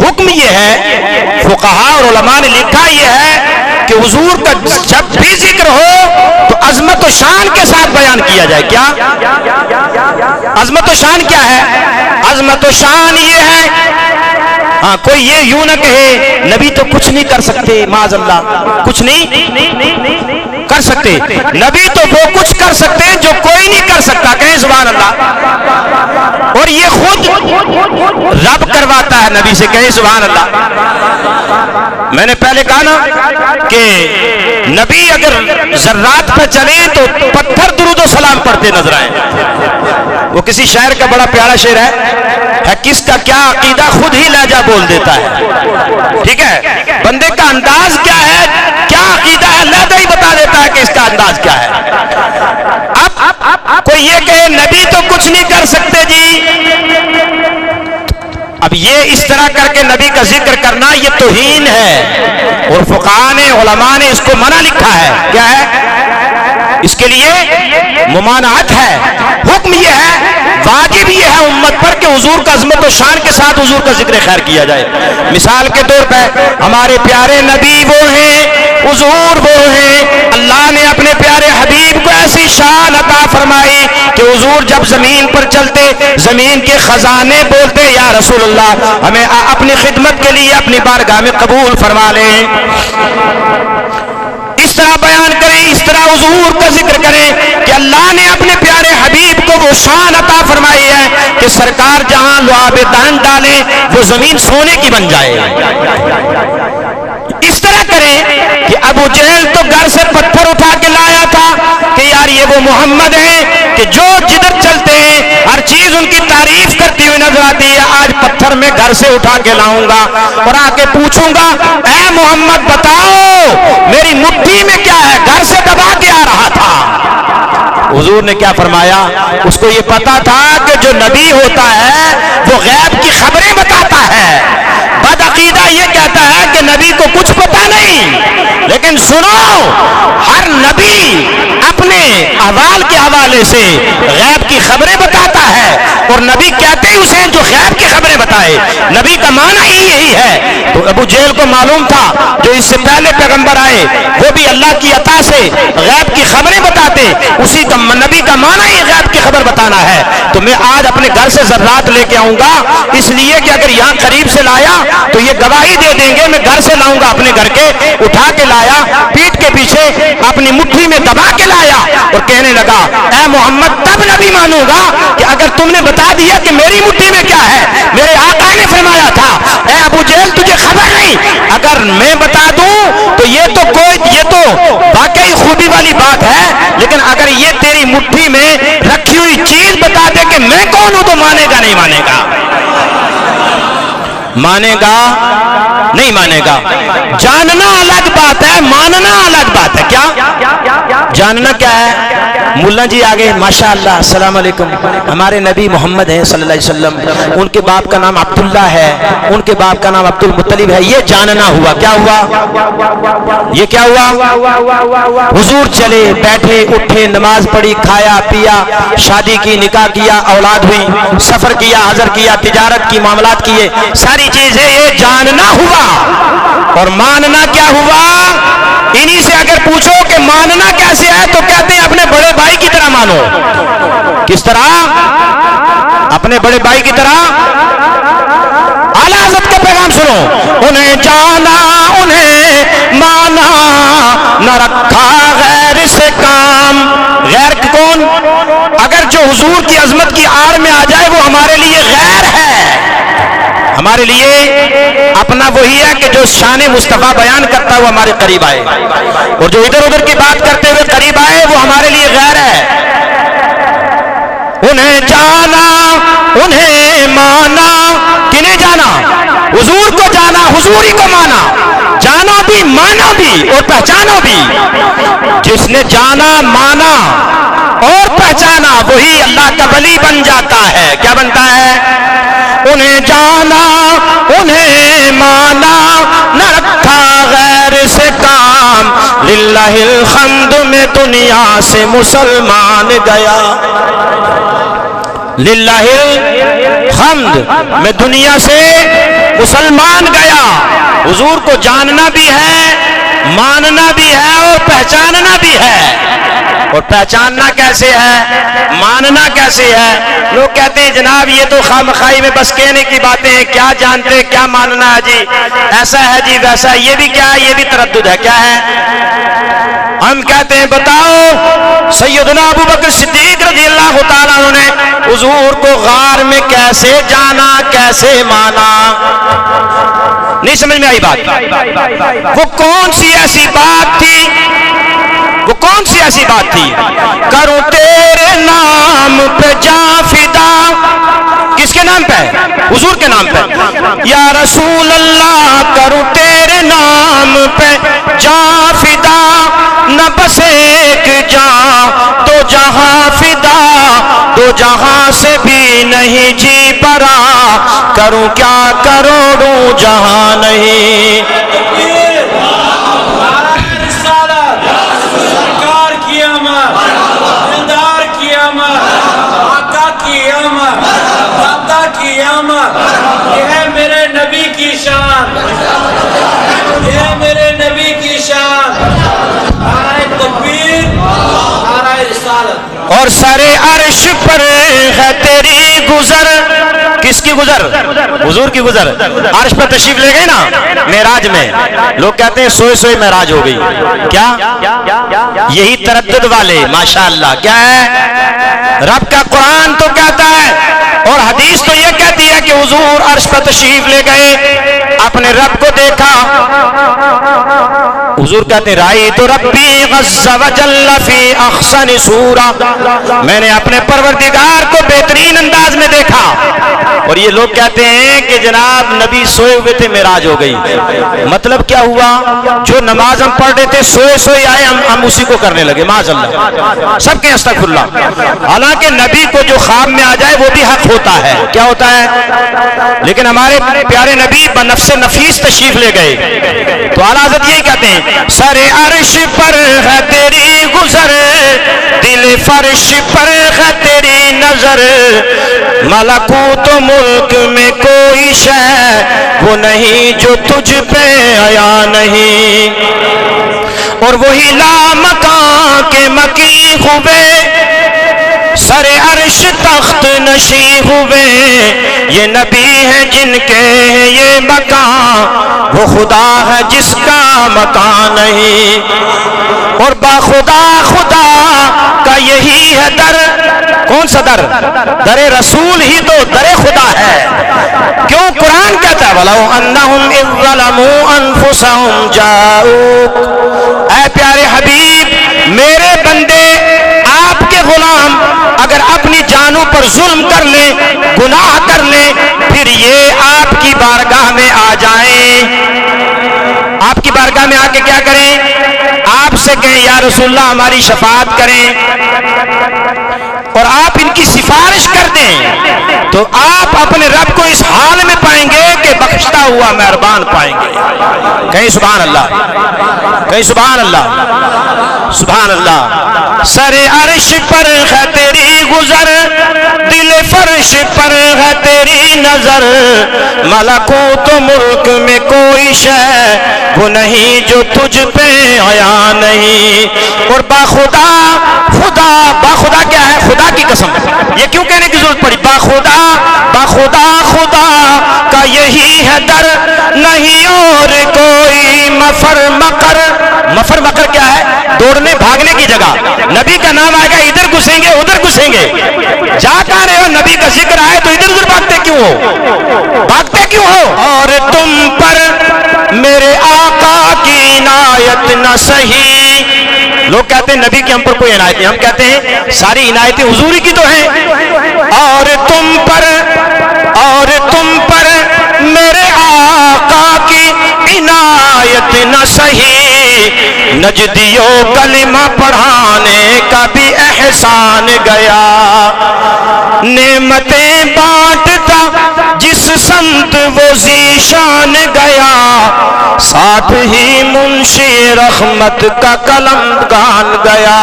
حکم یہ ہے، فقہاء اور علماء نے لکھا یہ ہے کہ حضور کا جب بھی ذکر ہو تو عظمت و شان کے ساتھ بیان کیا جائے۔ کیا عظمت و شان کیا ہے؟ عظمت و شان یہ ہے، ہاں کوئی یہ یوں نہ کہے نبی تو کچھ نہیں کر سکتے، معاذ اللہ کچھ نہیں کر سکتے، نبی تو وہ کچھ کر سکتے ہیں جو کوئی نہیں کر سکتا، کہیں سبحان اللہ۔ اور یہ خود رب کرواتا ہے نبی سے، کہیں سبحان اللہ۔ میں نے پہلے کہا نا کہ نبی اگر ذرات پہ چلیں تو پتھر درود و سلام پڑھتے نظر آئیں۔ وہ کسی شاعر کا بڑا پیارا شعر ہے کس کا کیا عقیدہ خود ہی لہجہ بول دیتا ہے۔ ٹھیک ہے، بندے کا انداز کیا ہے، کیا عقیدہ ہے، لہجہ ہی بتا دیتا ہے کہ اس کا انداز کیا ہے۔ اب کوئی یہ کہے نبی تو کچھ نہیں کر سکتے جی، اب یہ اس طرح کر کے نبی کا ذکر کرنا یہ توہین ہے، اور فقہاء نے، علماء نے اس کو منع لکھا ہے۔ کیا ہے؟ اس کے لیے ممانعت ہے۔ حکم یہ ہے، واجب یہ ہے امت پر کہ حضور کا عظمت و شان کے ساتھ حضور کا ذکر خیر کیا جائے۔ مثال کے طور پہ ہمارے پیارے نبی وہ ہیں، حضور وہ ہیں، اللہ نے اپنے پیارے حبیب کو ایسی شان عطا فرمائی کہ حضور جب زمین پر چلتے زمین کے خزانے بولتے یا رسول اللہ ہمیں اپنی خدمت کے لیے اپنی بارگاہ میں قبول فرما لیں۔ اس طرح بیان کریں، اس طرح حضور کا ذکر کریں کہ اللہ نے اپنے پیارے حبیب کو وہ شان عطا فرمائی ہے کہ سرکار جہاں لعاب دہن ڈالیں وہ زمین سونے کی بن جائے۔ اس طرح کریں کہ ابو جہل تو گھر سے پتھر اٹھا کے لایا تھا کہ یار یہ وہ محمد ہیں کہ جو جدھر چلتے ہیں ہر چیز ان کی تعریف کرتی ہوئی نظر آتی ہے، آج پتھر میں گھر سے اٹھا کے لاؤں گا اور آ کے پوچھوں گا اے محمد بتاؤ میری مٹھی میں کیا ہے، گھر سے دبا کے آ رہا تھا۔ حضور نے کیا فرمایا؟ اس کو یہ پتا تھا کہ جو نبی ہوتا ہے وہ غیب کی خبریں بتاتا ہے۔ بد عقیدہ یہ کہتا ہے کہ نبی کو کچھ پتا نہیں، لیکن لیکن سنو، ہر نبی اپنے احوال کے حوالے سے غیب کی خبریں بتاتا ہے، اور نبی کہتے ہی اسے جو غیب کی خبریں بتائے، نبی کا معنی ہی یہی ہے۔ تو ابو جہل کو معلوم تھا جو اس سے پہلے پیغمبر آئے وہ بھی اللہ کی عطا سے غیب کی خبریں بتاتے، اسی کا نبی کا معنی ہی غیب کی خبر بتانا ہے۔ تو میں آج اپنے گھر سے ذرات لے کے آؤں گا، اس لیے کہ اگر یہاں قریب سے لایا تو یہ گواہی دے دیں گے، میں گھر سے لاؤں گا، اپنے گھر کے اٹھا کے لایا، پیٹ کے پیچھے اپنی مٹھی میں دبا کے لایا اور کہنے لگا اے محمد تب نبی مانوں گا کہ اگر تم نے بتا دیا کہ میری مٹھی میں کیا ہے۔ میرے آقا نے فرمایا تھا اے ابو جہل تجھے خبر نہیں، اگر میں بتا دوں تو یہ تو واقعی خوبی والی بات ہے، لیکن اگر یہ تیری مٹھی میں رکھی ہوئی چیز بتا دے کہ میں کون ہوں تو مانے گا نہیں مانے گا؟ مانے گا نہیں مانے گا؟ جاننا الگ بات ہے، ماننا الگ بات ہے۔ کیا جاننا کیا ہے؟ ملا جی آگے ماشاءاللہ السلام علیکم، ہمارے نبی محمد ہیں صلی اللہ علیہ وسلم، ان کے باپ کا نام عبداللہ ہے، ان کے باپ کا نام عبد المطلب ہے۔ یہ جاننا ہوا۔ کیا ہوا؟ یہ کیا ہوا؟ حضور چلے بیٹھے اٹھے، نماز پڑھی، کھایا پیا، شادی کی، نکاح کیا، اولاد ہوئی، سفر کیا، حضر کیا، تجارت کی، معاملات کیے، ساری چیزیں یہ جاننا ہوا۔ اور ماننا کیا ہوا؟ انہی سے اگر پوچھو کہ ماننا کیسے ہے تو کہتے ہیں اپنے بڑے بھائی کی طرح مانو۔ کس طرح؟ اپنے بڑے بھائی کی طرح۔ اعلیٰ حضرت کا پیغام سنو، انہیں جانا انہیں مانا، نہ رکھا غیر سے کام۔ غیر کون؟ اگر جو حضور کی عظمت کی آڑ میں آ جائے وہ ہمارے لیے غیر ہے۔ ہمارے لیے اپنا وہی ہے کہ جو شان مصطفیٰ بیان کرتا ہے وہ ہمارے قریب آئے، اور جو ادھر ادھر کی بات کرتے ہوئے قریب آئے وہ ہمارے لیے غیر ہے۔ انہیں جانا انہیں مانا، کنہیں جانا؟ حضور کو جانا، حضور ہی کو مانا، جانا بھی مانا بھی اور پہچانا بھی۔ جس نے جانا مانا اور پہچانا وہی اللہ کا ولی بن جاتا ہے۔ کیا بنتا ہے؟ انہیں جانا انہیں مانا، نہ رکھا غیر سے کام، للہ الحمد میں دنیا سے مسلمان گیا۔ للہ الحمد میں دنیا سے مسلمان گیا۔ حضور کو جاننا بھی ہے، ماننا بھی ہے اور پہچاننا بھی ہے۔ اور پہچاننا کیسے ہے؟ ماننا کیسے ہے؟ لوگ کہتے ہیں جناب یہ تو خامخائی میں بس کہنے کی باتیں ہیں، کیا جانتے کیا ماننا ہے جی، ایسا ہے جی ویسا ہے، یہ بھی کیا ہے؟ یہ بھی تردد ہے۔ کیا ہے؟ ہم کہتے ہیں بتاؤ سیدنا ابو بکر صدیق رضی اللہ تعالیٰ عنہ نے حضور کو غار میں کیسے جانا، کیسے مانا؟ نہیں سمجھ میں آئی بات؟ وہ کون سی ایسی بات تھی؟ وہ کون سی ایسی بات تھی؟ کروں تیرے نام پہ جاں فدا۔ کس کے نام پہ؟ حضور کے نام پہ۔ یا رسول اللہ کروں تیرے نام پہ جاں فدا، نہ بس ایک جاں دو جہاں فدا، دو جہاں سے بھی نہیں جی برا، کروں کیا کروڑوں جہاں نہیں۔ یہ ہے میرے نبی کی شان، یہ ہے میرے نبی کی شان، نعرہ تکبیر، نعرہ رسالت۔ اور سارے عرش پر ہے تیری گزر۔ کس کی گزر؟ حضور کی گزر۔ عرش پر تشریف لے گئے نا معراج میں، لوگ کہتے ہیں سوئے سوئے معراج ہو گئی۔ کیا؟ یہی تردد والے ماشاءاللہ کیا ہے؟ رب کا قرآن تو کہتا ہے اور حدیث تو یہ کہتی ہے کہ حضور عرش پر تشریف لے گئے، اپنے رب کو دیکھا۔ حضور کہتے ہیں رأیت ربی عز وجل فی احسن صورہ، میں نے اپنے پروردگار کو بہترین انداز میں دیکھا۔ اور یہ لوگ کہتے ہیں کہ جناب نبی سوئے ہوئے تھے معراج ہو گئی۔ مطلب کیا ہوا؟ جو نماز ہم پڑھ رہے تھے سوئے سوئے آئے، ہم اسی کو کرنے لگے۔ معاذ اللہ، سب کے استغفر اللہ۔ حالانکہ نبی کو جو خواب میں آ جائے وہ بھی حق ہوتا ہے۔ کیا ہوتا ہے؟ لیکن ہمارے پیارے نبی بنفس عرش نفیس تشریف لے گئے تو اعلیٰ حضرت یہی کہتے ہیں سر عرش پر ہے تیری گزر دل فرش پر ہے تیری نظر ملکوت ملک میں کوئی شے وہ نہیں جو تجھ پہ آیا نہیں اور وہی لامکان کے مکی ہوئے سر عرش تخت نشی ہوئے یہ نبی ہیں جن کے یہ مکان وہ خدا ہے جس کا مکان نہیں اور باخدا خدا کا یہی ہے در کون سا در در رسول ہی تو در خدا ہے کیوں قرآن کہتا ہے وَلَوْ أَنَّهُمْ إِذْ ظَلَمُوا أَنفُسَهُمْ جَاءُوكَ اے پیارے حبیب میرے بندے آپ کے غلام اگر اپنی جانوں پر ظلم کر لیں گناہ کر لیں پھر یہ آپ کی بارگاہ میں آ جائیں آپ کی بارگاہ میں آ کے کیا کریں آپ سے کہیں یا رسول اللہ ہماری شفاعت کریں اور آپ ان کی سفارش کر دیں تو آپ اپنے رب کو اس حال میں پائیں گے کہ بخشتا ہوا مہربان پائیں گے کہیں سبحان اللہ کہیں سبحان اللہ سبحان اللہ سر عرش پر ہے تیری گزر دل فرش پر ہے تیری نظر ملکوت ملک میں کوئی شے وہ نہیں جو تجھ پہ آیا نہیں اور باخدا خدا باخدا کیا ہے خدا کی قسم یہ کیوں کہنے کی ضرورت پڑی باخدا باخدا خدا کا یہی ہے در نہیں اور کوئی مفر مکر مفر مکر کیا ہے دوڑنے بھاگنے کی جگہ نبی کا نام آئے گا ادھر گھسیں گے ادھر گھسیں گے جا کہاں رہے ہو نبی کا ذکر آئے تو ادھر ادھر بھاگتے کیوں ہو اور تم پر میرے آقا کی عنایت نہ سہی لوگ کہتے ہیں نبی کی ہم پر کوئی عنایت نہیں ہم کہتے ہیں ساری عنایتیں حضوری کی تو ہیں اور تم پر میرے آقا کی عنایت نہ سہی نجدیوں کلمہ پڑھانے کا بھی احسان گیا نعمتیں بانٹتا جس سمت وہ ذیشان گیا ساتھ ہی منشی رحمت کا قلم گان گیا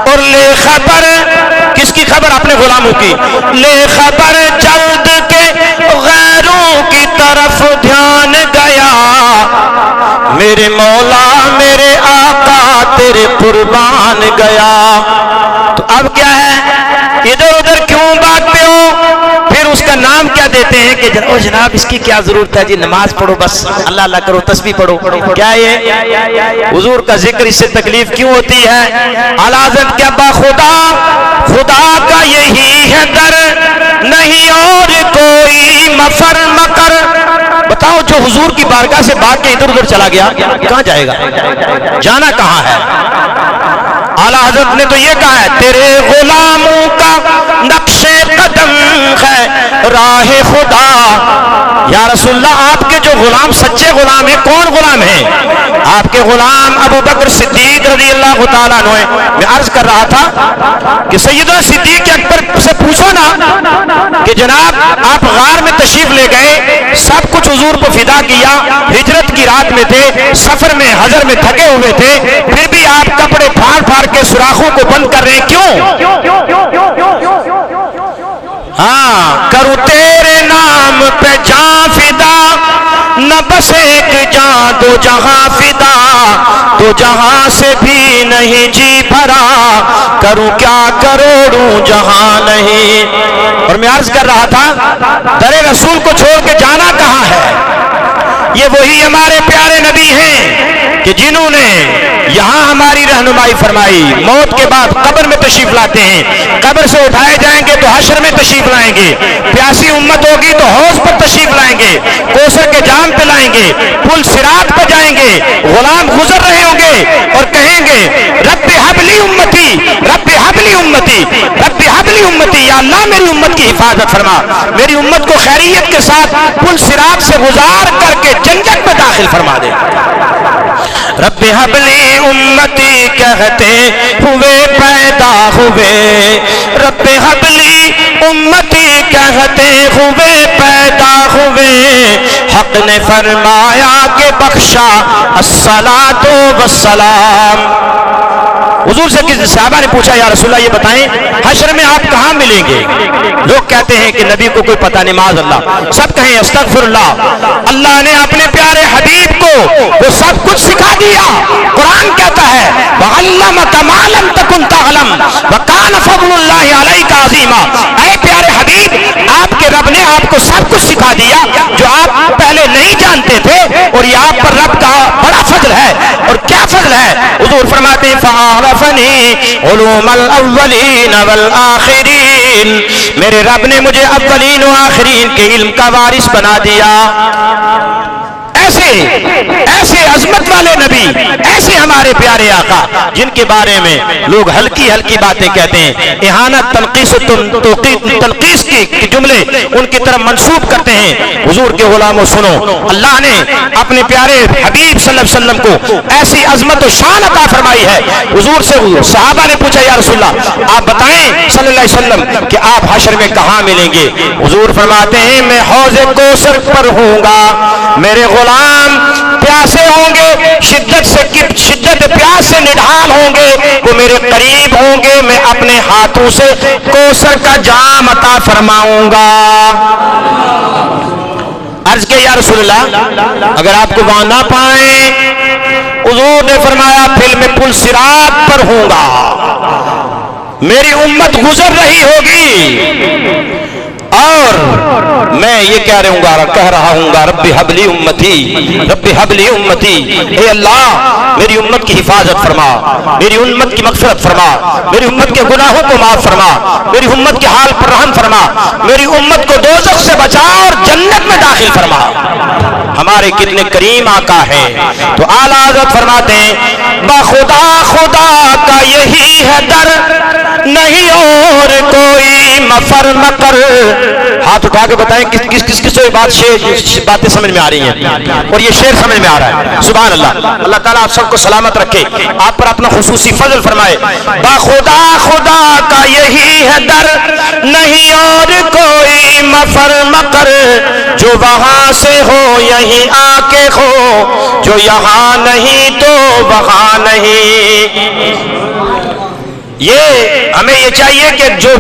اور لے خبر کس کی خبر اپنے غلاموں کی لے خبر جلد کے غیروں کی طرف دھیان گیا میرے مولا میرے آقا تیرے قربان گیا تو اب کیا ہے ادھر ادھر کیوں بھاگتے ہو پھر اس کا نام کیا دیتے ہیں کہ جناب اس کی کیا ضرورت ہے جی نماز پڑھو بس اللہ اللہ کرو تسبیح پڑھو کیا یہ حضور کا ذکر اس سے تکلیف کیوں ہوتی ہے اعلیٰ حضرت کیا باخدا خدا کا یہی ہے در نہیں اور کوئی مفر مکر بتاؤ جو حضور کی بارگاہ سے بھاگ کے ادھر ادھر چلا گیا کہاں جائے گا جانا کہاں ہے اعلیٰ حضرت نے تو یہ کہا ہے تیرے غلاموں کا نقش قدم ہے راہ خدا یا رسول اللہ آپ کے جو غلام سچے غلام ہیں کون غلام ہیں آپ کے غلام ابو بکر صدیق رضی اللہ تعالیٰ عنہ ہیں میں عرض کر رہا تھا کہ سیدنا صدیق اکبر سے پوچھو نا کہ جناب آپ غار میں تشریف لے گئے سب کچھ حضور کو فدا کیا ہجرت کی رات میں تھے سفر میں حضر میں تھکے ہوئے تھے پھر بھی آپ کپڑے پھاڑ پھاڑ کے سوراخوں کو بند کر رہے ہیں کیوں ہاں کروں تیرے نام پہ جان فدا نہ بس ایک جان دو جہاں فدا دو جہاں سے بھی نہیں جی بھرا کروں کیا کروڑوں جہاں نہیں اور میں عرض کر رہا تھا در رسول کو چھوڑ کے جانا کہاں ہے یہ وہی ہمارے پیارے نبی ہیں کہ جنہوں نے یہاں ہماری رہنمائی فرمائی موت کے بعد قبر میں تشریف لاتے ہیں قبر سے اٹھائے جائیں گے تو حشر میں تشریف لائیں گے پیاسی امت ہوگی تو حوض پر تشریف لائیں گے کوثر کے جام پہ لائیں گے پل صراط پہ جائیں گے غلام گزر رہے ہوں گے اور کہیں گے رب حبلی امتی رب حبلی امتی رب حبلی امتی یا اللہ میری امت کی حفاظت فرما میری امت کو خیریت کے ساتھ پل صراط سے گزار کر کے جنت میں داخل فرما دے رب حبلی امتی کہتے ہوئے پیدا ہوئے رب حبلی امتی کہتے ہوئے پیدا ہوئے میں حق نے فرمایا کہ بخشا الصلاۃ والسلام۔ حضور سے کسی صحابہ نے پوچھا یا رسول اللہ یہ بتائیں حشر میں آپ کہاں ملیں گے؟ لوگ کہتے ہیں کہ نبی کو کوئی پتہ نہیں، معاذ اللہ، سب کہیں استغفر اللہ۔ اللہ نے اپنے پیارے حبیب کو وہ سب کچھ سکھا دیا۔ قرآن کہتا ہے وَعَلَّمَكَ مَا لَمْ تَكُنْ تَعْلَمْ وَكَانَ فَضْلُ اللَّهِ عَلَيْكَ عَظِيمًا۔ اے پیارے حبیب، آپ کے رب نے آپ کو سب کچھ سکھا دیا جو آپ پہلے نہیں جانتے تھے، اور یہ آپ پر رب کا بڑا فضل ہے۔ اور کیا فضل ہے؟ حضور فرماتے ہیں فَعَرَفَنِي عُلُومَ الْأَوَّلِينَ وَالْآخِرِينَ، میرے رب نے مجھے اولین و آخرین کے علم کا وارث بنا دیا۔ ایسے عظمت والے نبی، ایسے ہمارے پیارے آقا جن کے بارے میں لوگ ہلکی ہلکی باتیں کہتے ہیں، اہانت، تنقیص کے جملے ان کی طرف منسوب کرتے ہیں۔ حضور کے غلاموں سنو، اللہ نے اپنے پیارے حبیب صلی اللہ علیہ وسلم کو ایسی عظمت و شان عطا فرمائی ہے۔ حضور سے صحابہ نے پوچھا یا رسول اللہ آپ بتائیں صلی اللہ علیہ وسلم کہ آپ حشر میں کہاں ملیں گے؟ حضور فرماتے ہیں میں حوض کوثر پر ہوں گا، میرے غلام پیاسے ہوں گے، شدت پیاس سے نڈھال ہوں گے، وہ میرے قریب ہوں گے، میں اپنے ہاتھوں سے کوثر کا جام عطا فرماؤں گا۔ عرض کہ یا رسول اللہ اگر آپ کو وہاں نہ پائیں، حضور نے فرمایا پھر میں پل صراط پر ہوں گا، میری امت گزر رہی ہوگی اور میں یہ کہہ رہا ہوں گا رب حبلی امتی، رب حبلی امتی، اے اللہ میری امت کی حفاظت فرما، میری امت کی مغفرت فرما، میری امت کے گناہوں کو معاف فرما، میری امت کے حال پر رحم فرما، میری امت کو دوزخ سے بچا اور جنت میں داخل فرما۔ ہمارے کتنے کریم آقا ہیں۔ تو اعلیٰ حضرت فرماتے ہیں بخدا خدا کا یہی ہے در، نہیں اور کوئی مفر مکر۔ ہاتھ اٹھا کے بتائیں کس کو یہ باتیں سمجھ میں آ رہی ہیں اور یہ شعر سمجھ میں آ رہا ہے؟ سبحان اللہ۔ اللہ تعالیٰ آپ سب کو سلامت رکھے، آپ پر اپنا خصوصی فضل فرمائے۔ بخدا خدا کا یہی ہے در، نہیں اور کوئی مفر مکر، جو وہاں سے ہو یہیں آ کے ہو، جو یہاں نہیں تو وہاں نہیں۔ یہ ہمیں یہ چاہیے کہ جو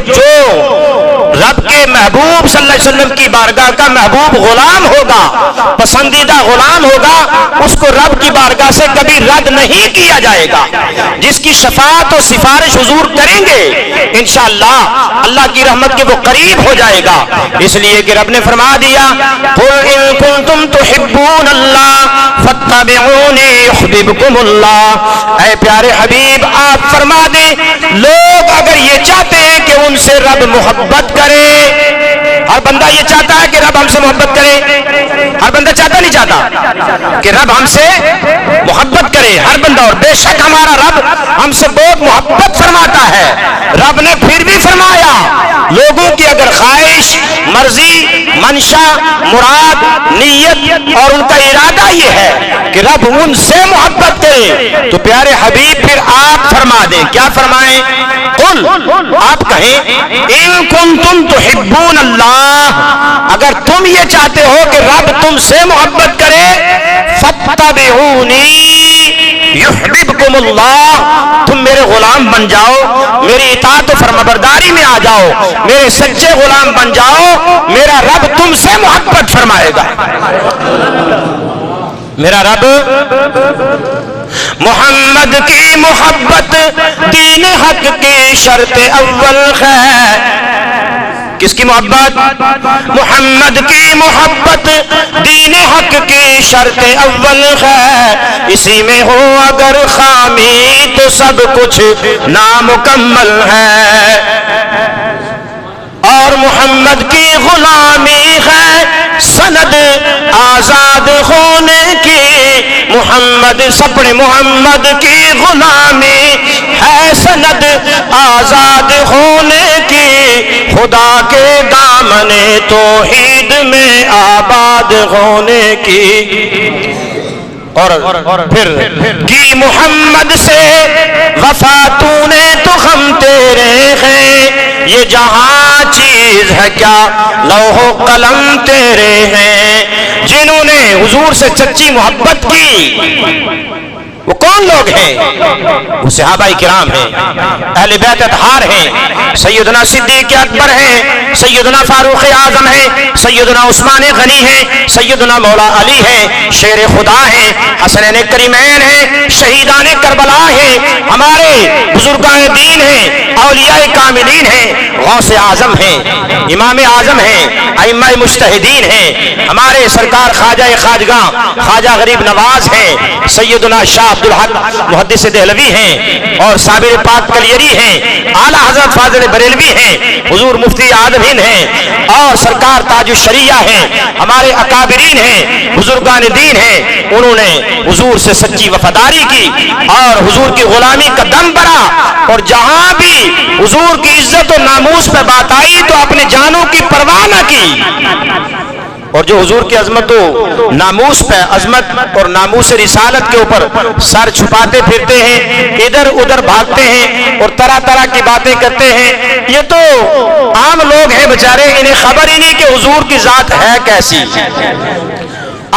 رب کے محبوب صلی اللہ علیہ وسلم کی بارگاہ کا محبوب غلام ہوگا، پسندیدہ غلام ہوگا، اس کو رب کی بارگاہ سے کبھی رد نہیں کیا جائے گا۔ جس کی شفاعت و سفارش حضور کریں گے انشاءاللہ اللہ کی رحمت کے وہ قریب ہو جائے گا۔ اس لیے کہ رب نے فرما دیا قُلْ إِن كُنتُمْ تُحِبُّونَ اللَّهَ فَاتَّبِعُونِي يُحْبِبْكُمُ اللَّهُ۔ اے پیارے حبیب آپ فرما دیں لوگ اگر یہ چاہتے ہیں کہ ان سے رب محبت کرے، ہر بندہ یہ چاہتا ہے کہ رب ہم سے محبت کرے، ہر بندہ چاہتا نہیں چاہتا کہ رب ہم سے محبت کرے ہر بندہ، اور بے شک ہمارا رب ہم سے بہت محبت فرماتا ہے۔ رب نے پھر بھی فرمایا لوگوں کی اگر خواہش، مرضی، منشا، مراد، نیت اور ان کا ارادہ یہ ہے کہ رب ان سے محبت کرے تو پیارے حبیب پھر آپ فرما دیں، کیا فرمائیں؟ قل آپ کہیں ان کنتم تحبون اللہ، اگر تم یہ چاہتے ہو کہ رب تم سے محبت کرے، فاتبعونی یحببکم اللہ، تم میرے غلام بن جاؤ، میری اطاعت و فرمانبرداری میں آ جاؤ، میرے سچے غلام بن جاؤ، میرا رب تم سے محبت فرمائے گا۔ میرا رب محمد کی محبت دین حق کی شرط اول ہے۔ کس کی محبت؟ محمد کی محبت دین حق کی شرط اول ہے، اسی میں ہو اگر خامی تو سب کچھ نامکمل ہے، اور محمد کی غلامی ہے سند آزاد ہونے کی، محمد سپڑ محمد کی غلامی ہے سند آزاد ہونے کی، خدا کے دامن توحید میں آباد ہونے کی۔ اور پھر کی محمد سے وفا تو نے تو ہم تیرے ہیں، یہ جہاں چیز ہے کیا لوح و قلم تیرے ہیں۔ جنہوں نے حضور سے سچی محبت کی وہ کون لوگ ہیں؟ وہ صحابہ کرام ہیں، اہل بیت اطہار ہیں، سیدنا صدیق اکبر ہیں، سیدنا فاروق اعظم ہیں، سیدنا عثمان غنی ہیں، سیدنا مولا علی ہیں، شیر خدا ہیں، حسنین کریمین ہیں، شہیدان کربلا ہیں، ہمارے بزرگان دین ہیں، اولیاء کاملین ہیں، غوث اعظم ہیں، امام اعظم ہیں، ائمہ مجتہدین ہیں، ہمارے سرکار خواجہ خواجگاں خواجہ غریب نواز ہیں، سیدنا شاہ عبدالحق محدث دہلوی ہیں، اور صابر پاک کلیری ہیں، اعلیٰ حضرت فاضل بریلوی ہیں، حضور مفتی اعظم ہند ہیں، اور سرکار تاج الشریعہ ہیں، ہمارے اکابرین ہیں، بزرگان دین ہیں۔ انہوں نے حضور سے سچی وفاداری کی اور حضور کی غلامی کا دم بھرا، اور جہاں بھی حضور کی عزت و ناموس پہ بات آئی تو اپنے جانوں کی پرواہ نہ کی، اور جو حضور کی عظمت و ناموس پہ عظمت اور ناموس رسالت کے اوپر سر چھپاتے پھرتے ہیں، ادھر ادھر بھاگتے ہیں اور طرح طرح کی باتیں کرتے ہیں، یہ تو عام لوگ ہیں بیچارے، انہیں خبر ہی نہیں کہ حضور کی ذات ہے کیسی۔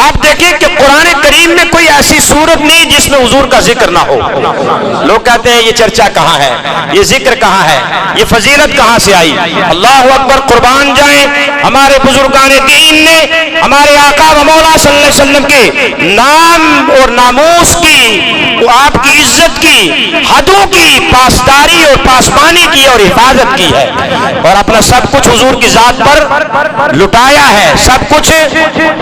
آپ دیکھیں کہ قرآن کریم میں کوئی ایسی صورت نہیں جس میں حضور کا ذکر نہ ہو۔ لوگ کہتے ہیں یہ چرچا کہاں ہے، یہ ذکر کہاں ہے، یہ فضیلت کہاں سے آئی؟ اللہ اکبر، قربان جائیں، ہمارے بزرگان دین نے ہمارے آقا و مولا صلی اللہ علیہ وسلم کے نام اور ناموس کی، آپ کی عزت کی، حدوں کی پاسداری اور پاسبانی کی اور حفاظت کی ہے، اور اپنا سب کچھ حضور کی ذات پر لٹایا ہے، سب کچھ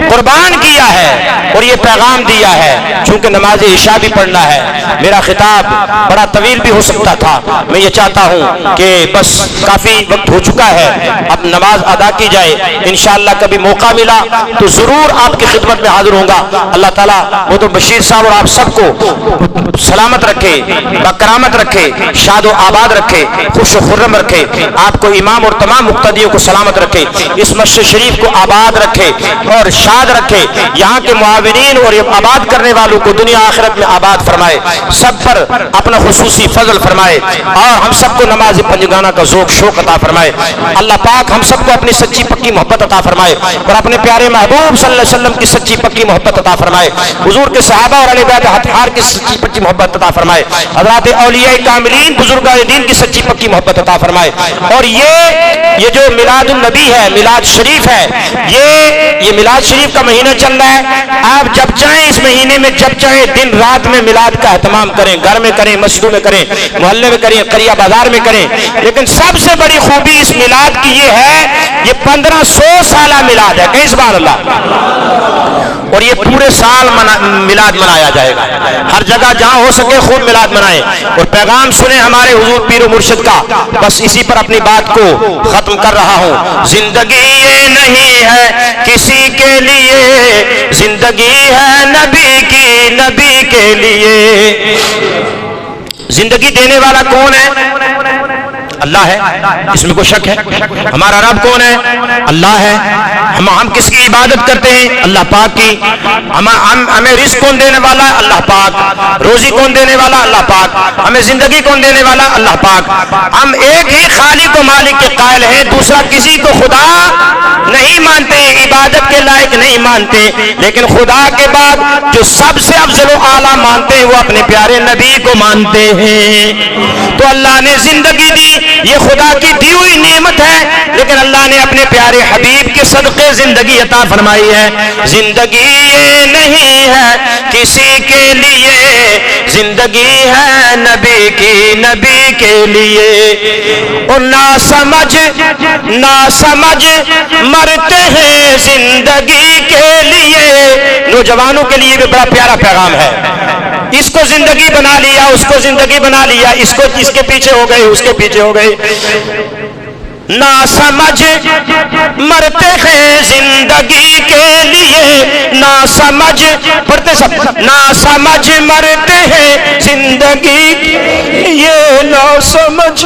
قربان کیا ہے اور یہ پیغام دیا ہے۔ چونکہ نماز عشاء بھی پڑھنا ہے، میرا خطاب بڑا طویل بھی ہو سکتا تھا، میں یہ چاہتا ہوں کہ بس کافی وقت ہو چکا ہے، اب نماز ادا کی جائے، انشاءاللہ کبھی موقع ملا تو ضرور آپ کی خدمت میں حاضر ہوں گا۔ اللہ تعالیٰ وہ تو بشیر صاحب اور آپ سب کو سلامت رکھے، بکرامت رکھے، شاد و آباد رکھے، خوش و خرم رکھے، آپ کو امام اور تمام مقتدیوں کو سلامت رکھے، اس مسجد شریف کو آباد رکھے اور شاد رکھے، یہاں کے معاونین اور آباد کرنے والوں کو دنیا آخرت میں آباد فرمائے، سب پر اپنا خصوصی فضل فرمائے، اور ہم سب کو نماز پنجگانہ کا ذوق شوق عطا فرمائے۔ اللہ پاک ہم سب کو اپنی سچی پکی محبت عطا فرمائے اور اپنے پیارے محبوب صلی اللہ علیہ وسلم کی سچی پکی محبت عطا فرمائے، حضور کے صحابہ اور اہل بیت اطہار کی سچی پکی محبت عطا فرمائے، حضرات اولیاء کاملین بزرگان دین کی سچی پکی محبت عطا فرمائے۔ اور یہ جو میلاد النبی ہے، میلاد شریف ہے، یہ میلاد شریف کا مہینہ چل رہا ہے، آپ جب چاہیں اس مہینے میں جب چاہیں دن رات میں میلاد کا اہتمام کریں، گھر میں کریں، مسجدوں میں کریں، محلے میں کریں، قریہ بازار میں کریں، لیکن سب سے بڑی خوبی اس میلاد کی یہ ہے، یہ 1500 سالہ میلاد ہے، کہیں سبحان اللہ، اور یہ پورے سال میلاد منایا جائے گا، ہر جگہ جہاں ہو سکے خوب میلاد منائیں اور پیغام سنیں ہمارے حضور پیر و مرشد کا۔ بس اسی پر اپنی بات کو ختم کر رہا ہوں۔ زندگی یہ نہیں ہے کسی کے لیے، زندگی ہے نبی کی، نبی کے لیے۔ زندگی دینے والا کون ہے؟ اللہ ہے، اس میں کوئی شک ہے؟ ہمارا رب کون ہے؟ اللہ ہے۔ ہم کس کی عبادت کرتے ہیں؟ اللہ پاک کی۔ ہمیں رزق کون دینے والا ہے؟ اللہ پاک۔ روزی کون دینے والا؟ اللہ پاک۔ ہمیں زندگی کون دینے والا؟ اللہ پاک۔ ہم ایک ہی خالق و مالک کے قائل ہیں، دوسرا کسی کو خدا نہیں مانتے، عبادت کے لائق نہیں مانتے، لیکن خدا کے بعد جو سب سے افضل و اعلیٰ مانتے ہیں وہ اپنے پیارے نبی کو مانتے ہیں۔ تو اللہ نے زندگی دی، یہ خدا کی دی ہوئی نعمت ہے، لیکن اللہ نے اپنے پیارے حبیب کے صدقے زندگی عطا فرمائی ہے۔ زندگی یہ نہیں ہے کسی کے لیے، زندگی ہے نبی کی، نبی کے لیے۔ اور نہ سمجھ مرتے ہیں زندگی کے لیے۔ نوجوانوں کے لیے بھی بڑا پیارا پیغام ہے، اس کو زندگی بنا لیا، اس کو زندگی بنا لیا، اس کو اس کے پیچھے ہو گئے، اس کے پیچھے ہو گئے۔ نہ سمجھ مرتے ہیں زندگی کے لیے، نہ سمجھ پڑھتے سب، نہ سمجھ مرتے ہیں زندگی، یہ نہ سمجھ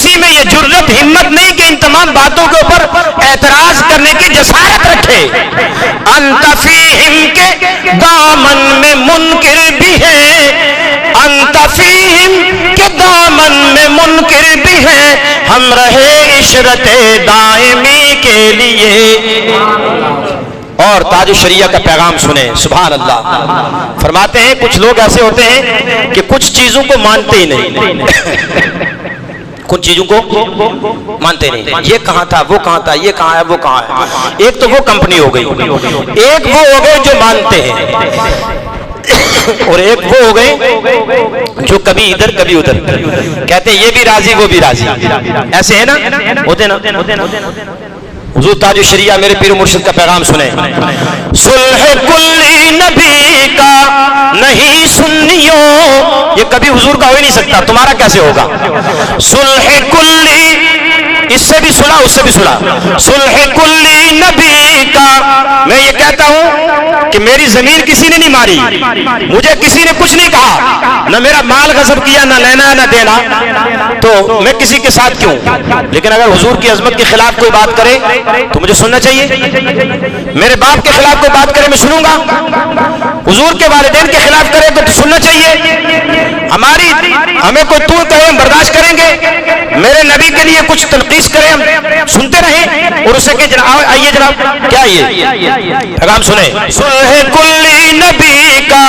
کسی میں یہ جرت ہمت نہیں کہ ان تمام باتوں کے اوپر اعتراض کرنے کی جسارت رکھے. انت فیہم کے دامن میں منکر بھی ہے، انت فیہم کے دامن میں منکر بھی ہے، ہم رہے عشرت دائمی کے لیے. اور تاج الشریعہ کا پیغام سنیں. سبحان اللہ. فرماتے ہیں کچھ لوگ ایسے ہوتے ہیں کہ کچھ چیزوں کو مانتے ہی نہیں، کچھ چیزوں کو مانتے نہیں. یہ کہاں تھا، وہ کہاں تھا، یہ کہاں ہے، وہ کہاں ہے. ایک تو وہ کمپنی ہو گئی، ایک وہ ہو گئے جو مانتے ہیں، اور ایک وہ ہو گئے جو کبھی ادھر کبھی ادھر کہتے ہیں یہ بھی راضی وہ بھی راضی. ایسے ہے نا، ہوتے نا. حضور تاج الشریعہ میرے پیر و مرشد کا پیغام سنیں. صلح کلی نبی کا نہیں سنیوں، یہ کبھی حضور کا ہو ہی نہیں سکتا، تمہارا کیسے ہوگا. صلح کلی، اس سے بھی صلح اس سے بھی صلح. صلح کلی نبی کا، میں یہ کہتا ہوں کہ میری زمین کسی نے نہیں ماری، مجھے کسی نے کچھ نہیں کہا، نہ میرا مال غصب کیا، نہ لینا نہ دینا، تو میں کسی کے ساتھ کیوں. لیکن اگر حضور کی عظمت کے خلاف کوئی بات کرے تو مجھے سننا چاہیے. میرے باپ کے خلاف کوئی بات کرے میں سنوں گا، حضور کے والدین کے خلاف کرے تو سننا چاہیے. ہمیں کوئی تو کہے ہم برداشت کریں گے، میرے نبی کے لیے کچھ تنقید کرے ہم سنتے رہیں اور اسے کہ جناب آئیے جناب کیا یہ پیغام سنیں. صلح کلی نبی کا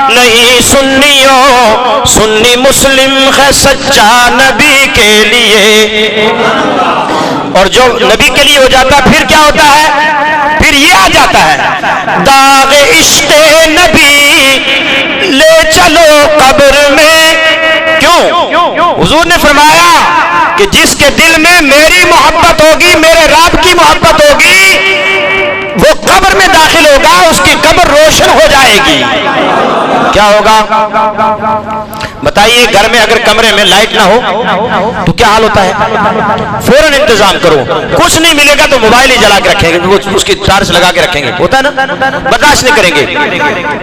نہیں سنیوں، سنی مسلم ہے سچا نبی کے لیے. اور جو نبی کے لیے ہو جاتا پھر کیا ہوتا ہے، پھر یہ آ جاتا ہے داغ عشق نبی لے چلو قبر میں. کیوں؟ حضور نے فرمایا کہ جس کے دل میں میری محبت ہوگی، میرے رب کی محبت ہوگی، وہ قبر میں داخل ہوگا، اس کی قبر روشن ہو جائے گی. کیا ہوگا بتائیے؟ گھر میں اگر کمرے میں لائٹ نہ ہو تو کیا حال ہوتا ہے؟ فوراً انتظام کرو. کچھ نہیں ملے گا تو موبائل ہی جلا کے رکھیں گے، اس کی ٹارچ لگا کے رکھیں گے، ہوتا ہے نا، برداشت نہیں کریں گے.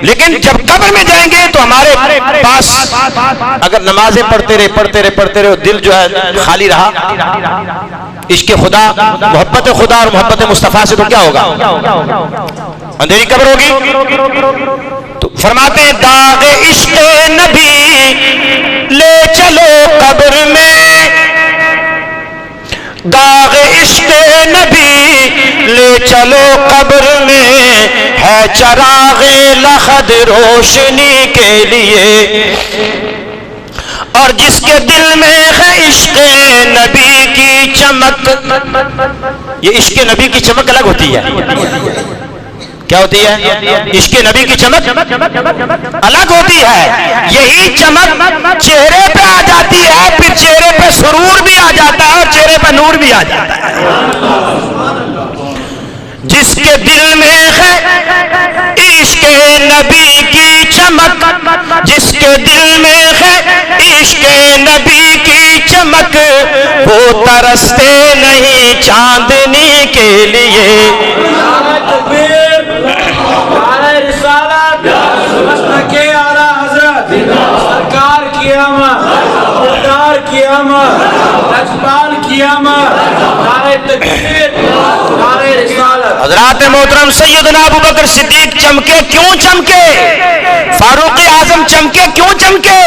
لیکن جب قبر میں جائیں گے تو ہمارے پاس اگر نمازیں پڑھتے رہے دل جو ہے خالی رہا، عشق خدا، محبت خدا اور محبت مصطفیٰ سے، تو کیا ہوگا؟ اندھیری قبر ہوگی. تو فرماتے ہیں داغ عشق نبی لے چلو قبر میں، داغ عشق نبی لے چلو قبر میں، ہے چراغ لحد روشنی کے لیے. اور جس کے دل میں ہے عشق نبی کی چمک، یہ عشق نبی کی چمک الگ ہوتی ہے. کیا ہوتی ہے؟ عشق نبی کی چمک الگ ہوتی ہے. یہی چمک چہرے پہ آ جاتی ہے، پھر چہرے پہ سرور بھی آ جاتا ہے اور چہرے پہ نور بھی آ جاتا ہے. جس کے دل میں ہے عشق نبی کی چمک، جس کے دل میں ہے عشق نبی کی چمک، وہ ترستے نہیں چاندنی کے لیے. سرکار کی آمد، مقدار کی آمد، لجپال کی آمد، نعرہ تکبیر، نعرہ رسالت. حضرات محترم سیدنا ابوبکر صدیق چمکے کیوں چمکے؟ فاروق اعظم چمکے کیوں چمکے؟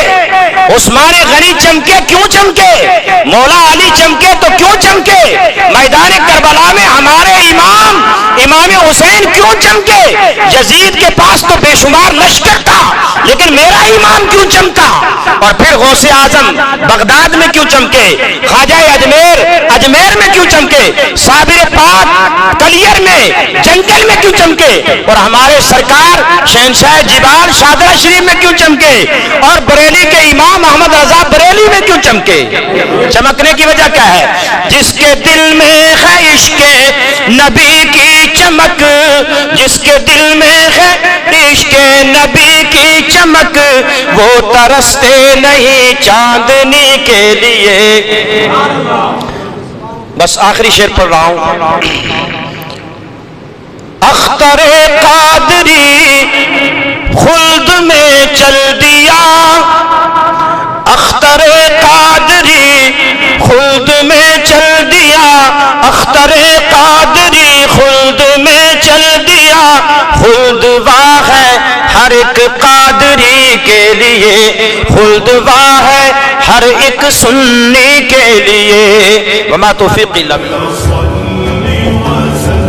عثمان غنی چمکے کیوں چمکے؟ مولا علی چمکے تو کیوں چمکے؟ میدان کربلا میں ہمارے امام حسین کیوں چمکے؟ یزید کے پاس تو بے شمار لشکر تھا لیکن میرا امام کیوں چمکا؟ اور پھر غوث اعظم بغداد میں کیوں چمکے؟ خواجہ اجمیر میں کیوں چمکے؟ صابر پاک کلیر میں جنگل میں کیوں چمکے؟ اور ہمارے سرکار شہنشاہ جبال شاہدرہ شریف میں کیوں چمکے؟ اور بریلی کے امام احمد رضا بریلی میں کیوں چمکے؟ چمکنے کی وجہ کیا ہے؟ جس کے دل میں ہے عشق نبی کی چمک، جس کے دل میں ہے عشق نبی کی چمک، وہ ترستے نہیں چاندنی کے لیے. بس آخری شعر پڑھ رہا ہوں. اختر قادری خلد میں چل دیا، اختر قادری خلد اخترے قادری خلد میں چل دیا، خلد واہ ہے ہر ایک قادری کے لیے، خلد واہ ہے ہر ایک سنی کے لیے۔ وما توفیق الا باللہ۔